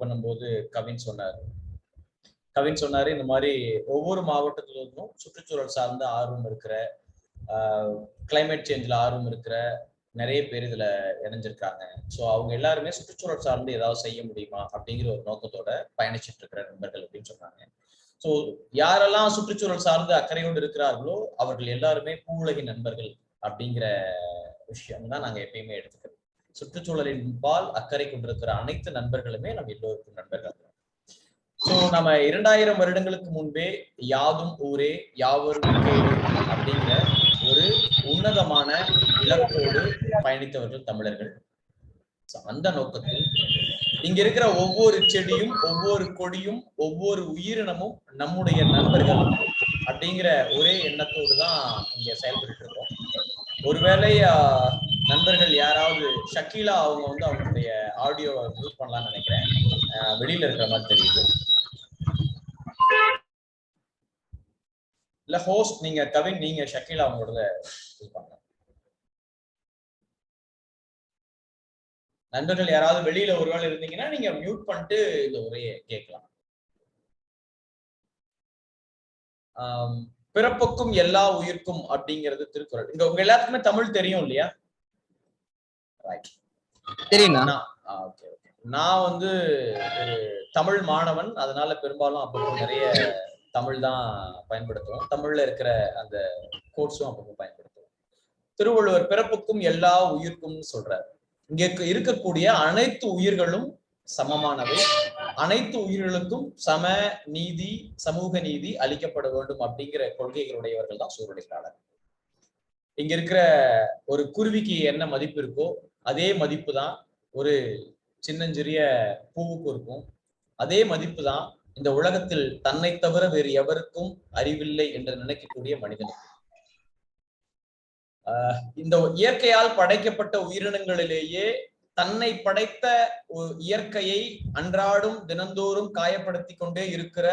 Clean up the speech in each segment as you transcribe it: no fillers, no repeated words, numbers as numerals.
பண்ணும்போது கவின் சொன்னாரு இந்த மாதிரி ஒவ்வொரு மாவட்டத்திலிருந்தும் சுற்றுச்சூழல் சார்ந்த ஆர்வம் இருக்கிற கிளைமேட் சேஞ்ச்ல ஆர்வம் இருக்கிற நிறைய பேர் இதுல இணைஞ்சிருக்காங்க. ஸோ அவங்க எல்லாருமே சுற்றுச்சூழல் சார்ந்து ஏதாவது செய்ய முடியுமா அப்படிங்கிற ஒரு நோக்கத்தோட பயணிச்சுட்டு இருக்கிற நண்பர்கள் அப்படின்னு சொன்னாங்க. ஸோ யாரெல்லாம் சுற்றுச்சூழல் சார்ந்து அக்கறையோடு இருக்கிறார்களோ அவர்கள் எல்லாருமே பூவுலகின் நண்பர்கள் அப்படிங்கிற விஷயம் தான் நாங்க எப்பயுமே எடுத்துக்கிறோம். சுற்றுச்சூழலின் பால் அக்கறை கொண்டிருக்கிற அனைத்து நண்பர்களுமே நம்ம எல்லோருக்கும் நண்பர்கள். ஸோ நம்ம 2000 வருடங்களுக்கு முன்பே யாதும் ஊரே யாவரும் கேளு அப்படிங்கிற ஒரு உன்னதமான இலக்கோடு பயணித்தவர்கள் தமிழர்கள். அந்த நோக்கத்தில் இங்க இருக்கிற ஒவ்வொரு செடியும் ஒவ்வொரு கொடியும் ஒவ்வொரு உயிரினமும் நம்முடைய நண்பர்கள் அப்படிங்கிற ஒரே எண்ணத்தோடு தான் இங்க செயல்பட்டு இருக்கோம். ஒருவேளை நண்பர்கள் யாராவது ஷக்கீலா அவங்க அவங்களுடைய ஆடியோவை மியூட் பண்ணலாம்னு நினைக்கிறேன். வெளியில இருக்கிற மாதிரி தெரியுது. இல்ல ஹோஸ்ட் நீங்க கவின், நீங்க ஷக்கீலா அவங்களோட நண்பர்கள் யாராவது வெளியில ஒருவேளை இருந்தீங்கன்னா நீங்க மியூட் பண்ணிட்டு இந்த உரையை கேட்கலாம். பிறப்புக்கும் எல்லா உயிர்க்கும் அப்படிங்கிறது திருக்குறள். இங்க உங்க எல்லாத்துக்குமே தமிழ் தெரியும் இல்லையா? நான் ஒரு தமிழ் மாணவன், அதனால பெரும்பாலும் அப்பப்போ நிறைய தமிழ் தான் பயன்படுத்துவோம். தமிழ்ல இருக்கிற அந்த கோட்ஸும் அப்பப்போ பயன்படுத்துவோம். திருவள்ளுவர் பிறப்புக்கும் எல்லா உயிர்க்கும் சொல்றாரு. இங்க இருக்கக்கூடிய அனைத்து உயிர்களும் சமமானவை, அனைத்து உயிர்களுக்கும் சம நீதி சமூக நீதி அளிக்கப்பட வேண்டும் அப்படிங்கிற கொள்கைகளுடையவர்கள் தான் சூழலியலாளர். இங்க இருக்கிற ஒரு குருவிக்கு என்ன மதிப்பு இருக்கோ அதே மதிப்பு தான் ஒரு சின்னஞ்சிறிய பூவுக்கு இருக்கும். அதே மதிப்பு தான் இந்த உலகத்தில் தன்னை தவிர வேறு எவருக்கும் அறிவில்லை என்று நினைக்கக்கூடிய மனிதனுக்கு. இந்த இயற்கையால் படைக்கப்பட்ட உயிரினங்களிலேயே தன்னை படைத்த இயற்கையை அன்றாடும் தினந்தோறும் காயப்படுத்தி கொண்டே இருக்கிற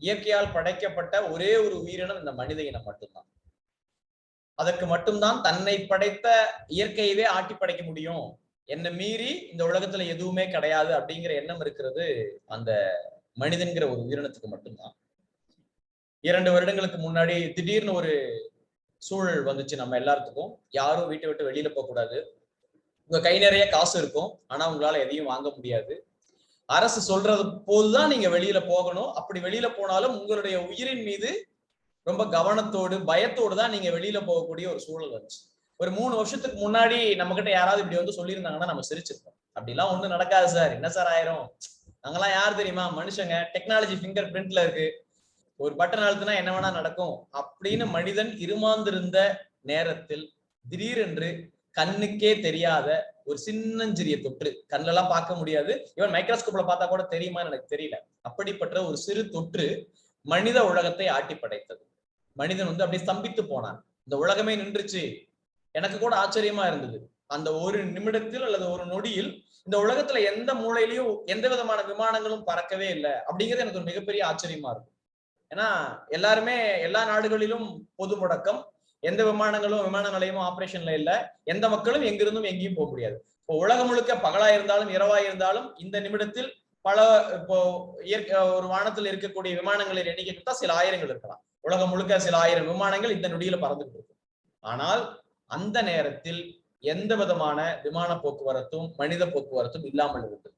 இயற்கையால் படைக்கப்பட்ட ஒரே ஒரு உயிரினம் இந்த மனித இனம் மட்டும்தான். அதற்கு மட்டும்தான் தன்னை படைத்த இயற்கையவே ஆட்டி படைக்க முடியும், என்னை மீறி இந்த உலகத்துல எதுவுமே கிடையாது அப்படிங்கிற எண்ணம் இருக்கிறது அந்த மனிதன்கிற ஒரு உயிரினத்துக்கு மட்டும்தான். 2 வருடங்களுக்கு முன்னாடி திடீர்னு ஒரு சூழல் வந்துச்சு நம்ம எல்லாத்துக்கும். யாரும் வீட்டை விட்டு வெளியில போக கூடாது, உங்க கை நிறைய காசு இருக்கும் ஆனா உங்களால எதையும் வாங்க முடியாது, அரசு சொல்றது போதுதான் நீங்க வெளியில போகணும், அப்படி வெளியில போனாலும் உங்களுடைய உயிரின் மீது ரொம்ப கவனத்தோடு பயத்தோடு தான் நீங்க வெளியில போகக்கூடிய ஒரு சூழல் வந்துச்சு. ஒரு 3 வருஷத்துக்கு முன்னாடி நம்ம கிட்ட யாராவது இப்படி சொல்லியிருந்தாங்கன்னா நம்ம சிரிச்சிருப்போம். அப்படிலாம் ஒண்ணும் நடக்காது சார், என்ன சார் ஆயிரும், நாங்கெல்லாம் யார் தெரியுமா, மனுஷங்க, டெக்னாலஜி ஃபிங்கர் பிரிண்ட்ல இருக்கு, ஒரு பட்டன் அழுத்தினா என்ன வேணா நடக்கும் அப்படின்னு மனிதன் இருமாந்திருந்த நேரத்தில் திடீரென்று கண்ணுக்கே தெரியாத ஒரு சின்னஞ்சிறிய தொற்று, கண்ணெல்லாம் பார்க்க முடியாது, இவன் மைக்ரோஸ்கோப்ல பார்த்தா கூட தெரியுமான்னு எனக்கு தெரியல, அப்படிப்பட்ட ஒரு சிறு தொற்று மனித உலகத்தை ஆட்டி படைத்தது. மனிதன் அப்படியே ஸ்தம்பித்து போனான். இந்த உலகமே நின்றுச்சு. எனக்கு கூட ஆச்சரியமா இருந்தது. அந்த ஒரு நிமிடத்தில் அல்லது ஒரு நொடியில் இந்த உலகத்துல எந்த மூலையிலையும் எந்த விதமான விமானங்களும் பறக்கவே இல்லை அப்படிங்கிறது எனக்கு ஒரு மிகப்பெரிய ஆச்சரியமா இருக்கும். ஏன்னா எல்லாருமே எல்லா நாடுகளிலும் பொது முடக்கம், எந்த விமானங்களும் விமான நிலையமும் ஆபரேஷன்ல இல்லை, எந்த மக்களும் எங்கிருந்தும் எங்கேயும் போக முடியாது. இப்போ உலகம் முழுக்க பகலா இருந்தாலும் இரவா இருந்தாலும் இந்த நிமிடத்தில் பல இப்போ ஒரு வானத்தில் இருக்கக்கூடிய விமானங்களின் எண்ணிக்கை கொடுத்தா சில ஆயிரங்கள் இருக்கலாம். உலகம் முழுக்க சில ஆயிரம் விமானங்கள் இந்த நொடியில பறந்துட்டு இருக்கும். ஆனால் அந்த நேரத்தில் எந்த விதமான விமான போக்குவரத்தும் மனித போக்குவரத்தும் இல்லாமல் இருந்தது.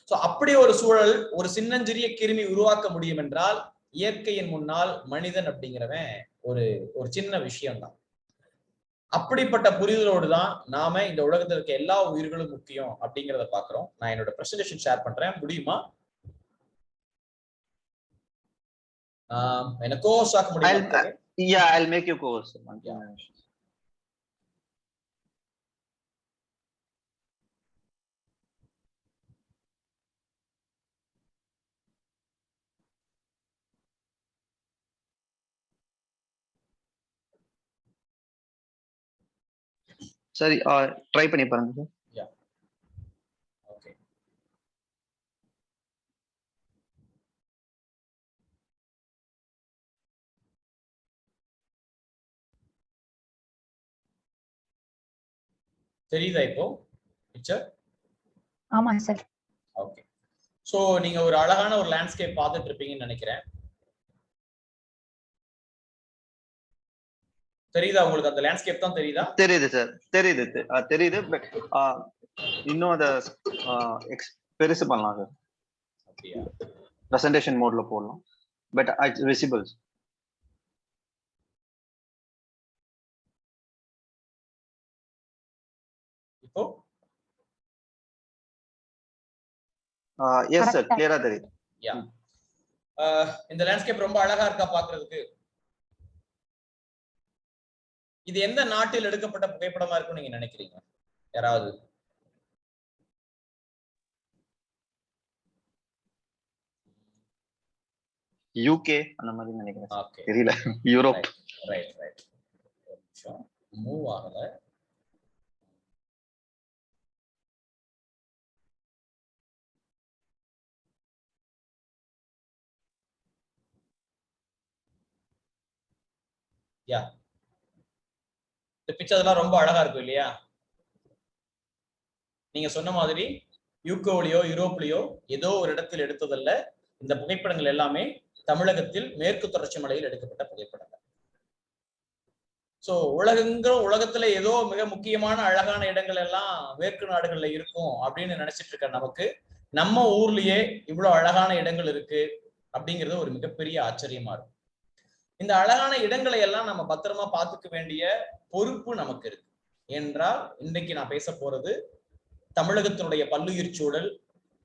சோ அப்படி ஒரு சூழல் ஒரு சின்னஞ்சிறிய கிருமி உருவாக்க முடியும் என்றால் இயற்கையின் முன்னால் மனிதன் அப்படிங்கிறவன் ஒரு ஒரு சின்ன விஷயம்தான். அப்படிப்பட்ட புரிதலோடு தான் நாம இந்த உலகத்துல இருக்க எல்லா உயிர்களும் முக்கியம் அப்படிங்கிறத பாக்குறோம். நான் என்னோட பிரசன்டேஷன் ஷேர் பண்றேன், முடியுமா? என்ன கோர்ஸ் ஆக்க முடியுமா? Yeah, I'll make you course. சரி, ட்ரை பண்ணி பாருங்க சார். Yeah okay. தெரியுதா இப்போ பிக்சர்? ஆமா சார். ஓகே. சோ நீங்க ஒரு அழகான ஒரு லேண்ட்ஸ்கேப் பார்த்துட்டு இருப்பீங்கன்னு நினைக்கிறேன். தெரியுதா உங்களுக்கு? அந்த லேண்ட்ஸ்கேப் தான் தெரியுதா? தெரியுது சார், தெரியுது தெரியுது. பட் இன்னும் அத பெருசு பண்ணலாம் சார். அப்படியா? பிரசன்டேஷன் மோட்ல போடலாம். But it's visible. இப்போ எஸ் சார், கிளியரா தெரியுது. யா, இந்த லேண்ட்ஸ்கேப் ரொம்ப அழகா இருக்கா பாக்குறதுக்கு? இது எந்த நாட்டில் எடுக்கப்பட்ட புகைப்படமா இருக்கும் நீங்க நினைக்கிறீங்க? யாராவது? யூகே அந்த மாதிரி நினைக்கிறேன். ஓகே, தெரியல. யூரோப். Right right. ஒரு நிமிஷம், மூவ் ஆகல. யா, இந்த பிக்சர்லாம் ரொம்ப அழகா இருக்கும் இல்லையா? நீங்க சொன்ன மாதிரி யூகோவிலையோ யூரோப்லயோ ஏதோ ஒரு இடத்தில் எடுத்ததல்ல. இந்த புகைப்படங்கள் எல்லாமே தமிழகத்தில் மேற்கு தொடர்ச்சி மலையில் எடுக்கப்பட்ட புகைப்படங்கள். சோ உலகத்துல ஏதோ மிக முக்கியமான அழகான இடங்கள் எல்லாம் மேற்கு நாடுகள்ல இருக்கும் அப்படின்னு நினைச்சிட்டு இருக்க நமக்கு நம்ம ஊர்லயே இவ்வளவு அழகான இடங்கள் இருக்கு அப்படிங்கிறது ஒரு மிகப்பெரிய ஆச்சரியமா இருக்கும். இந்த அழகான இடங்களை எல்லாம் நம்ம பத்திரமா பார்த்துக்க வேண்டிய பொறுப்பு நமக்கு இருக்கு. என்றால் இன்றைக்கு நான் பேச போறது தமிழகத்தினுடைய பல்லுயிர் சூழல்,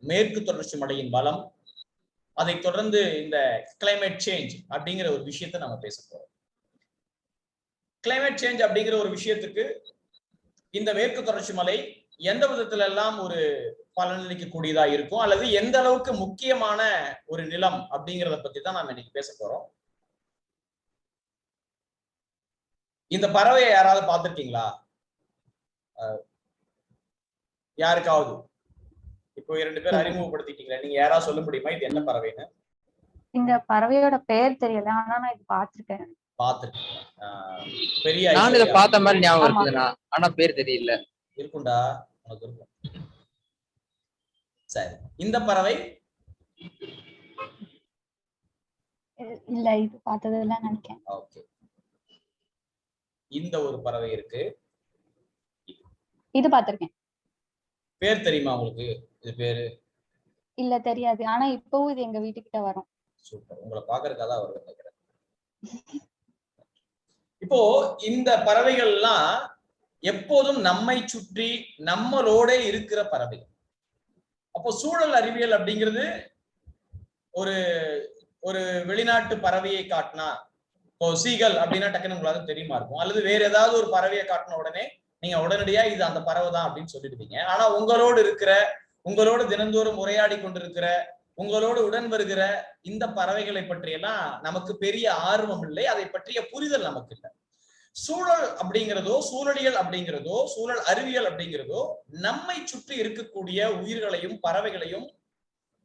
மேற்கு தொடர்ச்சி மலையின் பலம், அதை தொடர்ந்து இந்த கிளைமேட் சேஞ்ச் அப்படிங்கிற ஒரு விஷயத்தை நம்ம பேச போறோம். கிளைமேட் சேஞ்ச் அப்படிங்கிற ஒரு விஷயத்துக்கு இந்த மேற்கு தொடர்ச்சி மலை எந்த விதத்துல எல்லாம் ஒரு பலனளிக்கக்கூடியதா இருக்கும், அல்லது எந்த அளவுக்கு முக்கியமான ஒரு நிலம் அப்படிங்கிறத பத்தி தான் நாம இன்னைக்கு பேச போறோம். இந்த பறவையை யாராவது பார்த்திருக்கீங்களா? யாருக்காவது? இப்போ 2 பேர் அறிமுகப்படுத்திட்டீங்களா? நீங்க யாராவது சொல்ல முடியுமா இது என்ன பறவைன்னு? இந்த பறவையோட பெயர் தெரியல, ஆனா நான் இது பார்த்திருக்கேன். பார்த்திருக்கீங்க? பெரிய நான் இத பார்த்த மாதிரி ஞாபகம் இருக்குதுண்ணா, ஆனா பேர் தெரியல. இருக்குண்டா, உனக்கு இருக்கும். சரி, இந்த பறவை இல்ல, இது பார்த்தது இல்ல நினைக்கிறேன். ஓகே, இந்த ஒரு பறவை இருக்கு. இது பார்த்திருக்கேன். பேர் தெரியுமா உங்களுக்கு? இது பேரு இல்ல தெரியாது, ஆனா இப்பவும் இது எங்க வீட்டுக்கிட்ட வரும். சூப்பர், உங்களை பாக்குறதுக்காக தான் வருது நினைக்கிறேன். இப்போ இந்த பறவைகள் எல்லாம் எப்போதும் நம்மை சுற்றி நம்மளோட இருக்கிற பறவைகள். அப்போ சூழல் அறிவியல் அப்படிங்கிறது ஒரு ஒரு வெளிநாட்டு பறவையை காட்டினா, இப்போ சீகல் அப்படின்னா டக்குனு உங்களுக்கு தெரியுமா இருக்கும், அல்லது வேற ஏதாவது ஒரு பறவையை காட்டின உடனே நீங்க உடனடியா இது அந்த பறவை தான் அப்படின்னு சொல்லிடுவீங்க. ஆனா உங்களோடு இருக்கிற, உங்களோடு தினந்தோறும் உரையாடி கொண்டிருக்கிற, உங்களோடு உடன் வருகிற இந்த பறவைகளை பற்றியெல்லாம் நமக்கு பெரிய ஆர்வம் இல்லை, அதை பற்றிய புரிதல் நமக்கு இல்லை. சூழல் அப்படிங்கிறதோ, சூழலியல் அப்படிங்கிறதோ, சூழல் அறிவியல் அப்படிங்கிறதோ நம்மை சுற்றி இருக்கக்கூடிய உயிர்களையும் பறவைகளையும்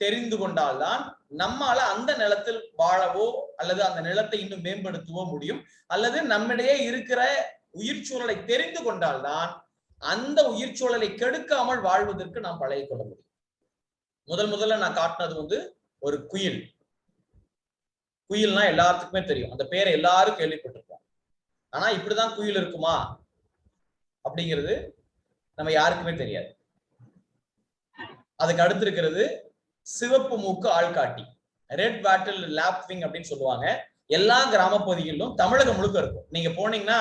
தெரிந்து கொண்டால்தான் நம்மால அந்த நிலத்தில் வாழவோ அல்லது அந்த நிலத்தை இன்னும் மேம்படுத்தவோ முடியும். அல்லது நம்மிடையே இருக்கிற உயிர் சூழலை தெரிந்து கொண்டால்தான் அந்த உயிர் சூழலை கெடுக்காமல் வாழ்வதற்கு நாம் பழகிக் கொள்ள முடியும். முதல்ல நான் காட்டினது ஒரு குயில். குயில்னா எல்லாத்துக்குமே தெரியும், அந்த பேரை எல்லாரும் கேள்விப்பட்டிருப்போம். ஆனா இப்படிதான் குயில் இருக்குமா அப்படிங்கிறது நம்ம யாருக்குமே தெரியாது. அதுக்கு அடுத்து இருக்கிறது சிவப்பு மூக்கு ஆள்காட்டி, ரெட் வாட்டில் லாப்விங் அப்படின்னு சொல்லுவாங்க. எல்லா கிராம பகுதிகளிலும் தமிழகம் முழுக்க இருக்கும். நீங்க போனீங்கன்னா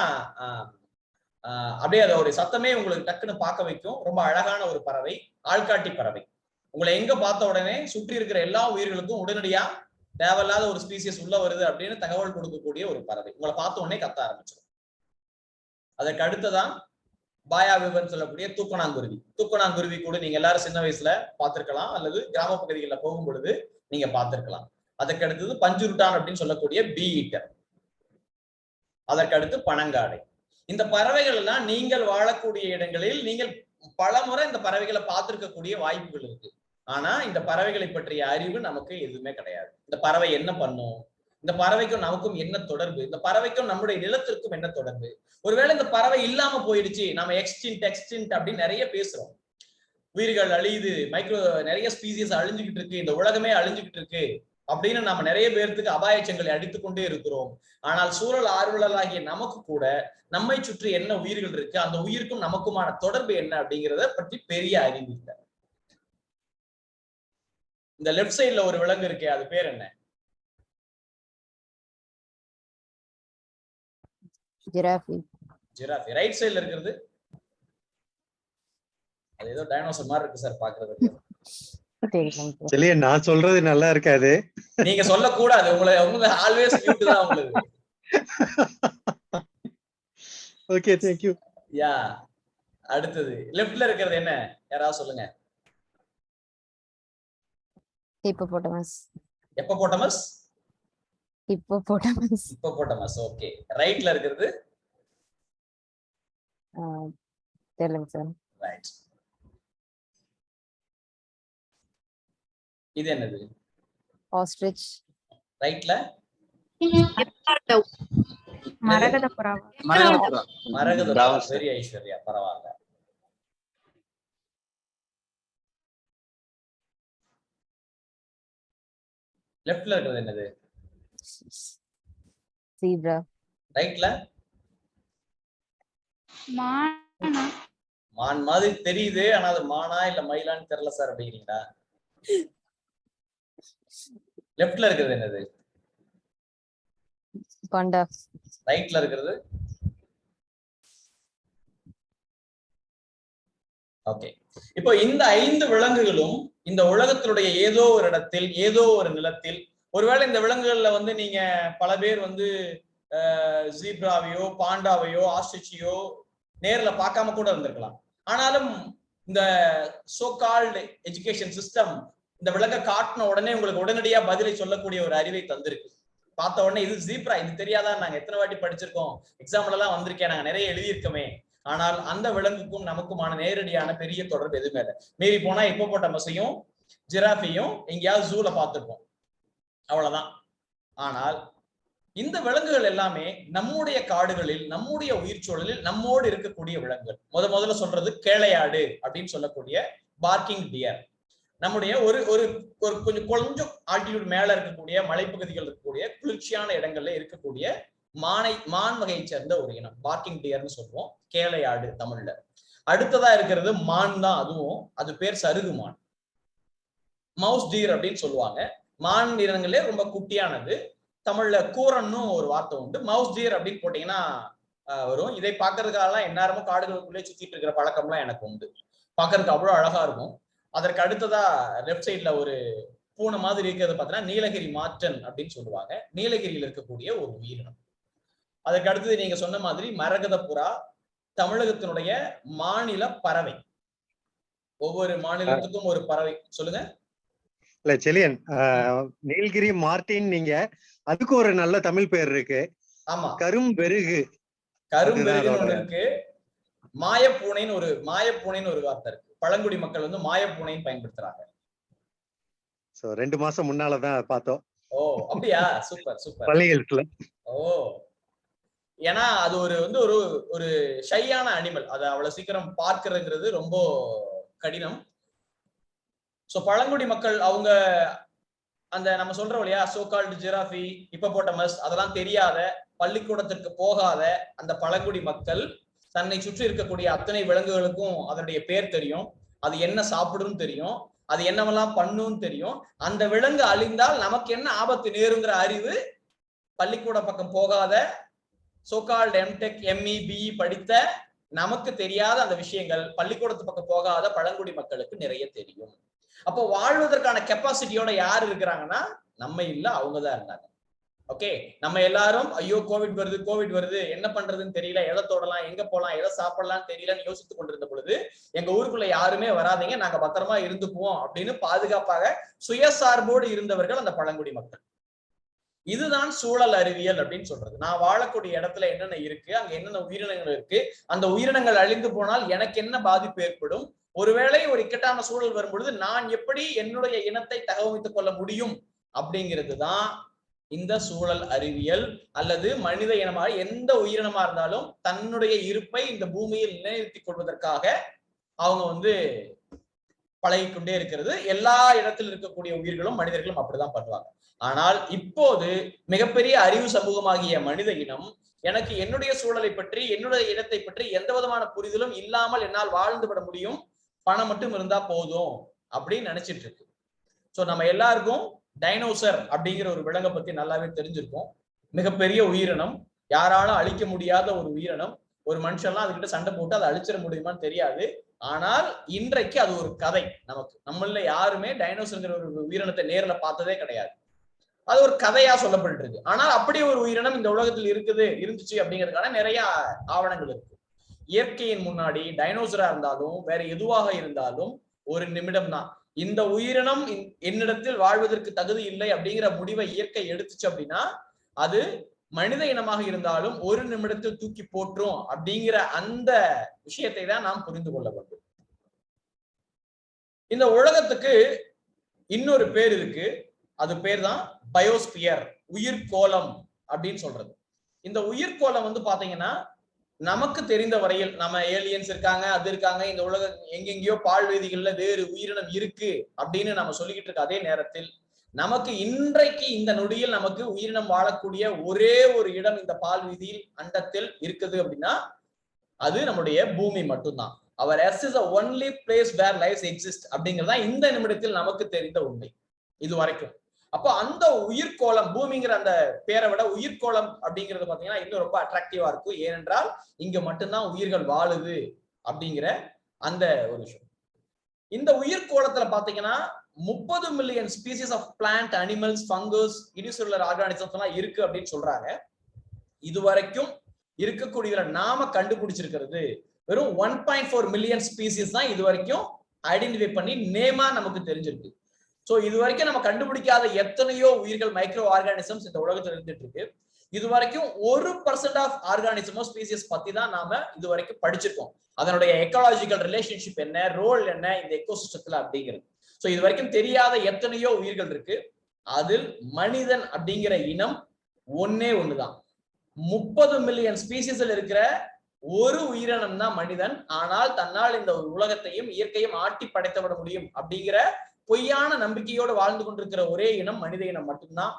அப்படியே அதோட சத்தமே உங்களுக்கு டக்குன்னு பார்க்க வைக்கும். ரொம்ப அழகான ஒரு பறவை, ஆள்காட்டி பறவை. உங்களை எங்க பார்த்த உடனே சுற்றி இருக்கிற எல்லா உயிர்களுக்கும் உடனடியா தேவையில்லாத ஒரு ஸ்பீசியஸ் உள்ள வருது அப்படின்னு தகவல் கொடுக்கக்கூடிய ஒரு பறவை. உங்களை பார்த்த உடனே கத்த ஆரம்பிச்சிடும். அதற்கு அடுத்ததான் பாயா விவரம் சொல்லக்கூடிய தூக்கணாங்குருவி. தூக்கணாங்குருவி கூட நீங்க எல்லாரும் சின்ன வயசுல பார்த்திருக்கலாம், அல்லது கிராம பகுதிகளில் போகும் பொழுது நீங்க பார்த்திருக்கலாம். அதற்கு அடுத்தது பஞ்சுருட்டான் அப்படின்னு சொல்லக்கூடிய பீ ஈட்டர். அதற்கு அடுத்து பனங்காடை. இந்த பறவைகள் எல்லாம் நீங்கள் வாழக்கூடிய இடங்களில் நீங்கள் பலமுறை இந்த பறவைகளை பார்த்திருக்கக்கூடிய வாய்ப்புகள் இருக்கு. ஆனா இந்த பறவைகளை பற்றிய அறிவு நமக்கு எதுவுமே கிடையாது. இந்த பறவை என்ன பண்ணும், இந்த பறவைக்கும் நமக்கும் என்ன தொடர்பு, இந்த பறவைக்கும் நம்முடைய நிலத்திற்கும் என்ன தொடர்பு, ஒருவேளை இந்த பறவை இல்லாம போயிடுச்சு, நம்ம எக்ஸ்டின்ட் அப்படின்னு நிறைய பேசுறோம். உயிர்கள் அழியுது, நிறைய ஸ்பீசிஸ் அழிஞ்சுக்கிட்டு இருக்கு, இந்த உலகமே அழிஞ்சுக்கிட்டு இருக்கு அப்படின்னு நம்ம நிறைய பேர்த்துக்கு அபாயச்சங்களை அடித்துக் கொண்டே இருக்கிறோம். ஆனால் சூழல் ஆர்வலராகிய நமக்கு கூட நம்மை சுற்றி என்ன உயிர்கள் இருக்கு, அந்த உயிருக்கும் நமக்குமான தொடர்பு என்ன அப்படிங்கிறத பற்றி பெரிய அறிவு இல்லை. இந்த லெப்ட் சைட்ல ஒரு விலங்கு இருக்கே, அது பேர் என்ன? ஜிராஃபி. ஜிராஃபி. ரைட் சைடுல இருக்கிறது அது ஏதோ டைனோசர் மாதிரி இருக்கு சார் பாக்குறதுக்கு. சரியா, நான் சொல்றது நல்லா இருக்காது. நீங்க சொல்லக்கூடாது, உங்களை ஆல்வேஸ் மியூட் தான் உங்களுக்கு. Okay, thank you. யா, அடுத்தது லெஃப்ட்ல இருக்கிறது என்ன, யாராவது சொல்லுங்க. ஹிப்போபோட்டமஸ். எப்போபோட்டமஸ். ஹிப்போபோட்டமஸ். ஹிப்போபோட்டமஸ். ஓகே. ரைட்ல இருக்கிறது தெரியல சார். ரைட். இது என்னது? ஆஸ்ட்ரிச். ரைட்ல மரகத புறா. மரகத புறா. வெரி ஐஸ்வர்யா, பரவாயில்ல. லெஃப்ட்ல இருக்கிறது என்னது? ஜீப்ரா. ரைட்ல மானா. மான் மாதிரி தெரியுது, ஆனா அது மானா இல்ல மயிலான்னு தெரியல சார் அப்படிங்கிறீங்களா? லெஃப்ட்ல இருக்கிறது என்னது? பாண்டா. ரைட்ல இருக்கிறது ஓகே. இப்போ இந்த 5 விலங்குகளும் இந்த உலகத்தினுடைய ஏதோ ஒரு இடத்தில், ஏதோ ஒரு நிலத்தில், ஒருவேளை இந்த விலங்குகள்ல வந்து நீங்க பல பேர் வந்து ஜீப்ராவையோ பாண்டாவையோ ஆஸ்ட்ரிச்சையோ நேர்ல பார்க்காம கூட இருந்திருக்கலாம். ஆனாலும் இந்த சோ கால்டு எஜுகேஷன் சிஸ்டம் இந்த விலங்கை காட்டின உடனே உங்களுக்கு உடனடியா பதிலை சொல்லக்கூடிய ஒரு அறிவை தந்திருக்கு. பார்த்த உடனே இது ஜீப்ரா, இது தெரியாதா, நாங்க எத்தனை வாட்டி படிச்சிருக்கோம், எக்ஸாம்ல எல்லாம் வந்திருக்கேன், நாங்க நிறைய எழுதியிருக்கோமே. ஆனால் அந்த விலங்குக்கும் நமக்குமான நேரடியான பெரிய தொடர்பு எதுவுமே இல்லை. மீறி போனா ஹிப்போபோட்டமஸையும் ஜிராஃபையும் எங்கேயாவது ஜூல பார்த்திருப்போம், அவ்வளவுதான். ஆனால் இந்த விலங்குகள் எல்லாமே நம்முடைய காடுகளில், நம்முடைய உயிர் சூழலில் நம்மோடு இருக்கக்கூடிய விலங்குகள். முதல்ல சொல்றது கேளையாடு அப்படின்னு சொல்லக்கூடிய பார்க்கிங் டியர். நம்முடைய ஒரு ஒரு ஒரு கொஞ்சம் ஆல்டிடியூட் மேல இருக்கக்கூடிய மலைப்பகுதிகள் இருக்கக்கூடிய குளிர்ச்சியான இடங்கள்ல இருக்கக்கூடிய மான் வகையை சேர்ந்த ஒரு இனம் பார்க்கிங் டியர்னு சொல்லுவோம், கேளையாடு தமிழ்ல. அடுத்ததா இருக்கிறது மான் தான், அதுவும் அது பேர் சருகு மான், மவுஸ் டீர் அப்படின்னு சொல்லுவாங்க. மான் இனங்களே ரொம்ப குட்டியானது. தமிழ்ல கூரன்னு ஒரு வார்த்தை உண்டு. மவுஸ் டீர் அப்படின்னு போட்டீங்கன்னா வரும். இதை பார்க்கறதுக்காகலாம் எந்நேரமும் காடுகளுக்குள்ளே சுத்திட்டு இருக்கிற பழக்கம்லாம் எனக்கு உண்டு. பார்க்கறதுக்கு அவ்வளவு அழகா இருக்கும். அதற்கு அடுத்ததா லெப்ட் சைட்ல ஒரு பூனை மாதிரி இருக்கிறது பார்த்தீங்கன்னா நீலகிரி மாற்றன் அப்படின்னு சொல்லுவாங்க. நீலகிரியில் இருக்கக்கூடிய ஒரு உயிரினம். அதற்கு அடுத்தது நீங்க சொன்ன மாதிரி மரகத புறா தமிழகத்தினுடைய மாநில பறவை. ஒவ்வொரு மாநிலத்துக்கும் ஒரு பறவை. சொல்லுங்க. இல்ல செலியன், நீலகிரி மார்டின், நீங்க அதுக்கு ஒரு நல்ல தமிழ் பேர் இருக்கு. ஆமா, கரும்பெருகு. கரும்பெருகுன்னு ஒண்ணு இருக்கு. மாயப்பூனைன்னு ஒரு வார்த்தை இருக்கு. பழங்குடி மக்கள் வந்து மாயப்பூனைன்னு பயன்படுத்துறாங்க. சோ 2 மாசம் முன்னாலதான் பார்த்தோம். ஓ அப்படியா, சூப்பர் சூப்பர். பள்ளிகளுக்குல. ஓ, ஏன்னா அது ஒரு ஒரு ஷையான அனிமல். அது அவ்வளவு சீக்கிரம் பார்க்கிறதுங்கிறது ரொம்ப கடினம். சோ பழங்குடி மக்கள் அவங்க அந்த நம்ம சொல்றோம் இல்லையா, சோகால்டு ஜிராஃபி, ஹிப்போபோட்டமஸ், அதெல்லாம் தெரியாத, பள்ளிக்கூடத்திற்கு போகாத அந்த பழங்குடி மக்கள் தன்னை சுற்றி இருக்கக்கூடிய அத்தனை விலங்குகளுக்கும் அதனுடைய பேர் தெரியும், அது என்ன சாப்பிடுன்னு தெரியும், அது என்னவெல்லாம் பண்ணுன்னு தெரியும். அந்த விலங்கு அழிந்தால் நமக்கு என்ன ஆபத்து நேருங்கிற அறிவு பள்ளிக்கூட பக்கம் போகாத சோகால்டு எம்டெக் எம்இ பிஇ படித்த நமக்கு தெரியாத அந்த விஷயங்கள் பள்ளிக்கூடத்து பக்கம் போகாத பழங்குடி மக்களுக்கு நிறைய தெரியும். அப்போ வாழ்வதற்கான கெப்பாசிட்டியோட யார் இருக்கிறாங்கன்னா நம்ம இல்ல, அவங்கதான் இருந்தாங்க. ஓகே, நம்ம எல்லாரும் ஐயோ கோவிட் வருது என்ன பண்றதுன்னு தெரியல, எதை தொடலாம், எங்க போலாம், எதை சாப்பிடலாம்னு தெரியலன்னு யோசித்துக் கொண்டிருந்த பொழுது எங்க ஊருக்குள்ள யாருமே வராதீங்க, நாங்க பத்திரமா இருந்துக்குவோம் அப்படின்னு பாதுகாப்பாக சுயசார்போடு இருந்தவர்கள் அந்த பழங்குடி மக்கள். இதுதான் சூழல் அறிவியல் அப்படின்னு சொல்றது. நான் வாழக்கூடிய இடத்துல என்னென்ன இருக்கு, அங்க என்னென்ன உயிரினங்கள் இருக்கு, அந்த உயிரினங்கள் அழிந்து போனால் எனக்கு என்ன பாதிப்பு ஏற்படும், ஒருவேளை ஒரு இக்கட்டான சூழல் வரும்பொழுது நான் எப்படி என்னுடைய இனத்தை தகவமைத்துக் கொள்ள முடியும் அப்படிங்கிறது தான் இந்த சூழல் அறிவியல். அல்லது மனித இனமாக எந்த உயிரினமா இருந்தாலும் தன்னுடைய இருப்பை இந்த பூமியில் நிலைநிறுத்திக் கொள்வதற்காக அவங்க பழகிக்கொண்டே இருக்கிறது. எல்லா இடத்தில் இருக்கக்கூடிய உயிர்களும் மனிதர்களும் அப்படிதான் பண்ணுவாங்க. ஆனால் இப்போது மிகப்பெரிய அறிவு சமூகமாகிய மனித இனம் எனக்கு என்னுடைய சூழலை பற்றி, என்னுடைய இடத்தை பற்றி எந்த விதமான புரிதலும் இல்லாமல் என்னால் வாழ்ந்து விட முடியும், பணம் மட்டும் இருந்தா போதும் அப்படின்னு நினைச்சிட்டு இருக்கு. சோ நம்ம எல்லாருக்கும் டைனோசர் அப்படிங்கிற ஒரு விலங்கை பத்தி நல்லாவே தெரிஞ்சிருக்கும். மிகப்பெரிய உயிரினம், யாராலும் அழிக்க முடியாத ஒரு உயிரினம். ஒரு மனுஷன்லாம் அதுகிட்ட சண்டை போட்டு அதை அழிச்சிட முடியுமான்னு தெரியாது. ஆனால் இன்றைக்கு அது ஒரு கதை. நமக்கு நம்மள யாருமே டைனோசர்ங்கிற ஒரு உயிரினத்தை நேர்ல பார்த்ததே கிடையாது. அது ஒரு கதையா சொல்லப்பட்டு இருக்கு. ஆனால் அப்படி ஒரு உயிரினம் இந்த உலகத்தில் இருந்துச்சு அப்படிங்கிறதுக்கான நிறைய ஆவணங்கள் இருக்கு. இயற்கையின் முன்னாடி டைனோசரா இருந்தாலும் வேற எதுவாக இருந்தாலும் ஒரு நிமிடம் தான். இந்த உயிரினம் என்னிடத்தில் வாழ்வதற்கு தகுதி இல்லை அப்படிங்கிற முடிவை இயற்கை எடுத்துச்சு அப்படின்னா அது மனித இனமாக இருந்தாலும் ஒரு நிமிடத்தில் தூக்கி போற்றும் அப்படிங்கிற அந்த விஷயத்தை தான் நாம் புரிந்து கொள்ள வேண்டும். இந்த உலகத்துக்கு இன்னொரு பேர் இருக்கு. அது பேர் தான் பயோஸ்பியர், உயிர்கோளம் அப்படின்னு சொல்றது. இந்த உயிர்கோளம் வந்து பாத்தீங்கன்னா நமக்கு தெரிந்த வரையில் நம்ம ஏலியன்ஸ் இருக்காங்க, அது இருக்காங்க, இந்த உலகம் எங்கெங்கயோ பால்வேதிகள்ல வேறு உயிரினம் இருக்கு அப்படின்னு நம்ம சொல்லிக்கிட்டு இருக்க அதே நேரத்தில் நமக்கு இன்றைக்கு இந்த நொடியில் நமக்கு உயிரினம் வாழக்கூடிய ஒரே ஒரு இடம் இந்த பால்வீதியில் அண்டத்தில் இருக்குது அப்படின்னா அது நம்முடைய பூமி மட்டும்தான். அவர் எஸ் is only place where life exist அப்படிங்கிறதா இந்த நிமிடத்தில் நமக்கு தெரிந்த உண்மை இது வரைக்கும். அப்போ அந்த உயிர்கோளம், பூமிங்கிற அந்த பேரை விட உயிர்கோளம் அப்படிங்கிறது பாத்தீங்கன்னா இன்னும் ரொம்ப அட்ராக்டிவா இருக்கும். ஏனென்றால் இங்க மட்டும்தான் உயிர்கள் வாழுது அப்படிங்கிற அந்த ஒரு விஷயம். இந்த உயிர்கோளத்துல பாத்தீங்கன்னா 30 million species of plant, animals, fungus, unicellular organisms எல்லாம் இருக்கு அப்படின்னு சொல்றாங்க. இதுவரைக்கும் இருக்கக்கூடியதுல நாம கண்டுபிடிச்சிருக்கிறது வெறும் 1.4 மில்லியன் ஸ்பீசிஸ் தான் இது வரைக்கும் ஐடென்டிஃபை பண்ணி நேமா நமக்கு தெரிஞ்சிருக்கு. சோ இது வரைக்கும் நம்ம கண்டுபிடிக்காத எத்தனையோ உயிர்கள், மைக்ரோ ஆர்கானிசம்ஸ் இந்த உலகத்துல இருந்துட்டு இருக்கு. இது வரைக்கும் 1% ஆஃப் ஆர்கானிசமோ ஸ்பீசிஸ் பத்தி தான் நாம இது வரைக்கும் படிச்சிருக்கோம். அதனுடைய எக்காலஜிக்கல் ரிலேஷன்ஷிப் என்ன, ரோல் என்ன இந்த எக்கோசிஸ்டத்துல அப்படிங்கிறது. சோ இது வரைக்கும் தெரியாத எத்தனையோ உயிர்கள் இருக்கு. அதில் மனிதன் அப்படிங்கிற இனம் ஒண்ணுதான். 30 மில்லியன் ஸ்பீசிஸ்ல இருக்கிற ஒரு உயிரினம் தான் மனிதன். ஆனால் தன்னால் இந்த உலகத்தையும் இயற்கையும் ஆட்டி படைத்து விட முடியும் அப்படிங்கிற பொய்யான நம்பிக்கையோடு வாழ்ந்து கொண்டிருக்கிற ஒரே இனம் மனித இனம் மட்டும்தான்.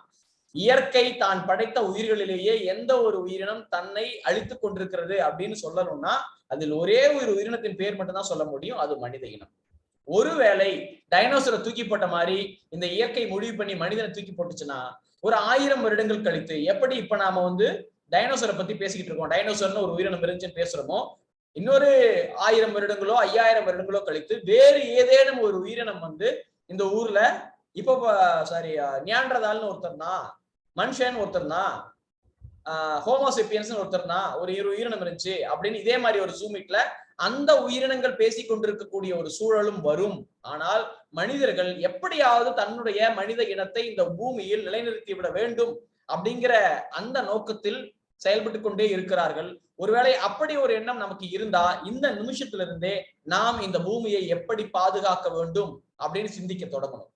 இயற்கை தான் படைத்த உயிர்களிலேயே எந்த ஒரு உயிரினம் தன்னை அழித்துக் கொண்டிருக்கிறது அப்படின்னு சொல்லணும்னா அதில் ஒரே ஒரு உயிரினத்தின் பேர் மட்டும்தான் சொல்ல முடியும், அது மனித இனம். ஒருவேளை டைனோசரை தூக்கி போட்ட மாதிரி இந்த இயற்கை முடிவு பண்ணி மனிதனை தூக்கி போட்டுச்சுன்னா ஒரு 1000 வருடங்கள் கழித்து, எப்படி இப்ப நாம வந்து டைனோசரை பத்தி பேசிக்கிட்டு இருக்கோம், டைனோசர்னு ஒரு உயிரினம் இருந்துச்சுன்னு பேசுறோமோ, இன்னொரு 1000 வருடங்களோ 5000 வருடங்களோ கழித்து வேறு ஏதேனும் ஒரு உயிரினம் வந்து இந்த ஊர்ல இப்போ நியாண்டர்தால்னு ஒருத்தர் தான், மனுஷன் ஒருத்தர் தான், ஹோமோசெப்பியன்ஸ் ஒருத்தர் தான், ஒரு உயிரினம் இருந்துச்சு அப்படின்னு இதே மாதிரி ஒரு ஜூமிட்ல அந்த உயிரினங்கள் பேசிக் கொண்டிருக்கக்கூடிய ஒரு சூழலும் வரும். ஆனால் மனிதர்கள் எப்படியாவது தன்னுடைய மனித இனத்தை இந்த பூமியில் நிலைநிறுத்தி விட வேண்டும் அப்படிங்கிற அந்த நோக்கத்தில் செயல்பட்டு கொண்டே இருக்கிறார்கள். ஒருவேளை அப்படி ஒரு எண்ணம் நமக்கு இருந்தா இந்த நிமிஷத்திலிருந்தே நாம் இந்த பூமியை எப்படி பாதுகாக்க வேண்டும் அப்படின்னு சிந்திக்க தொடங்கணும்.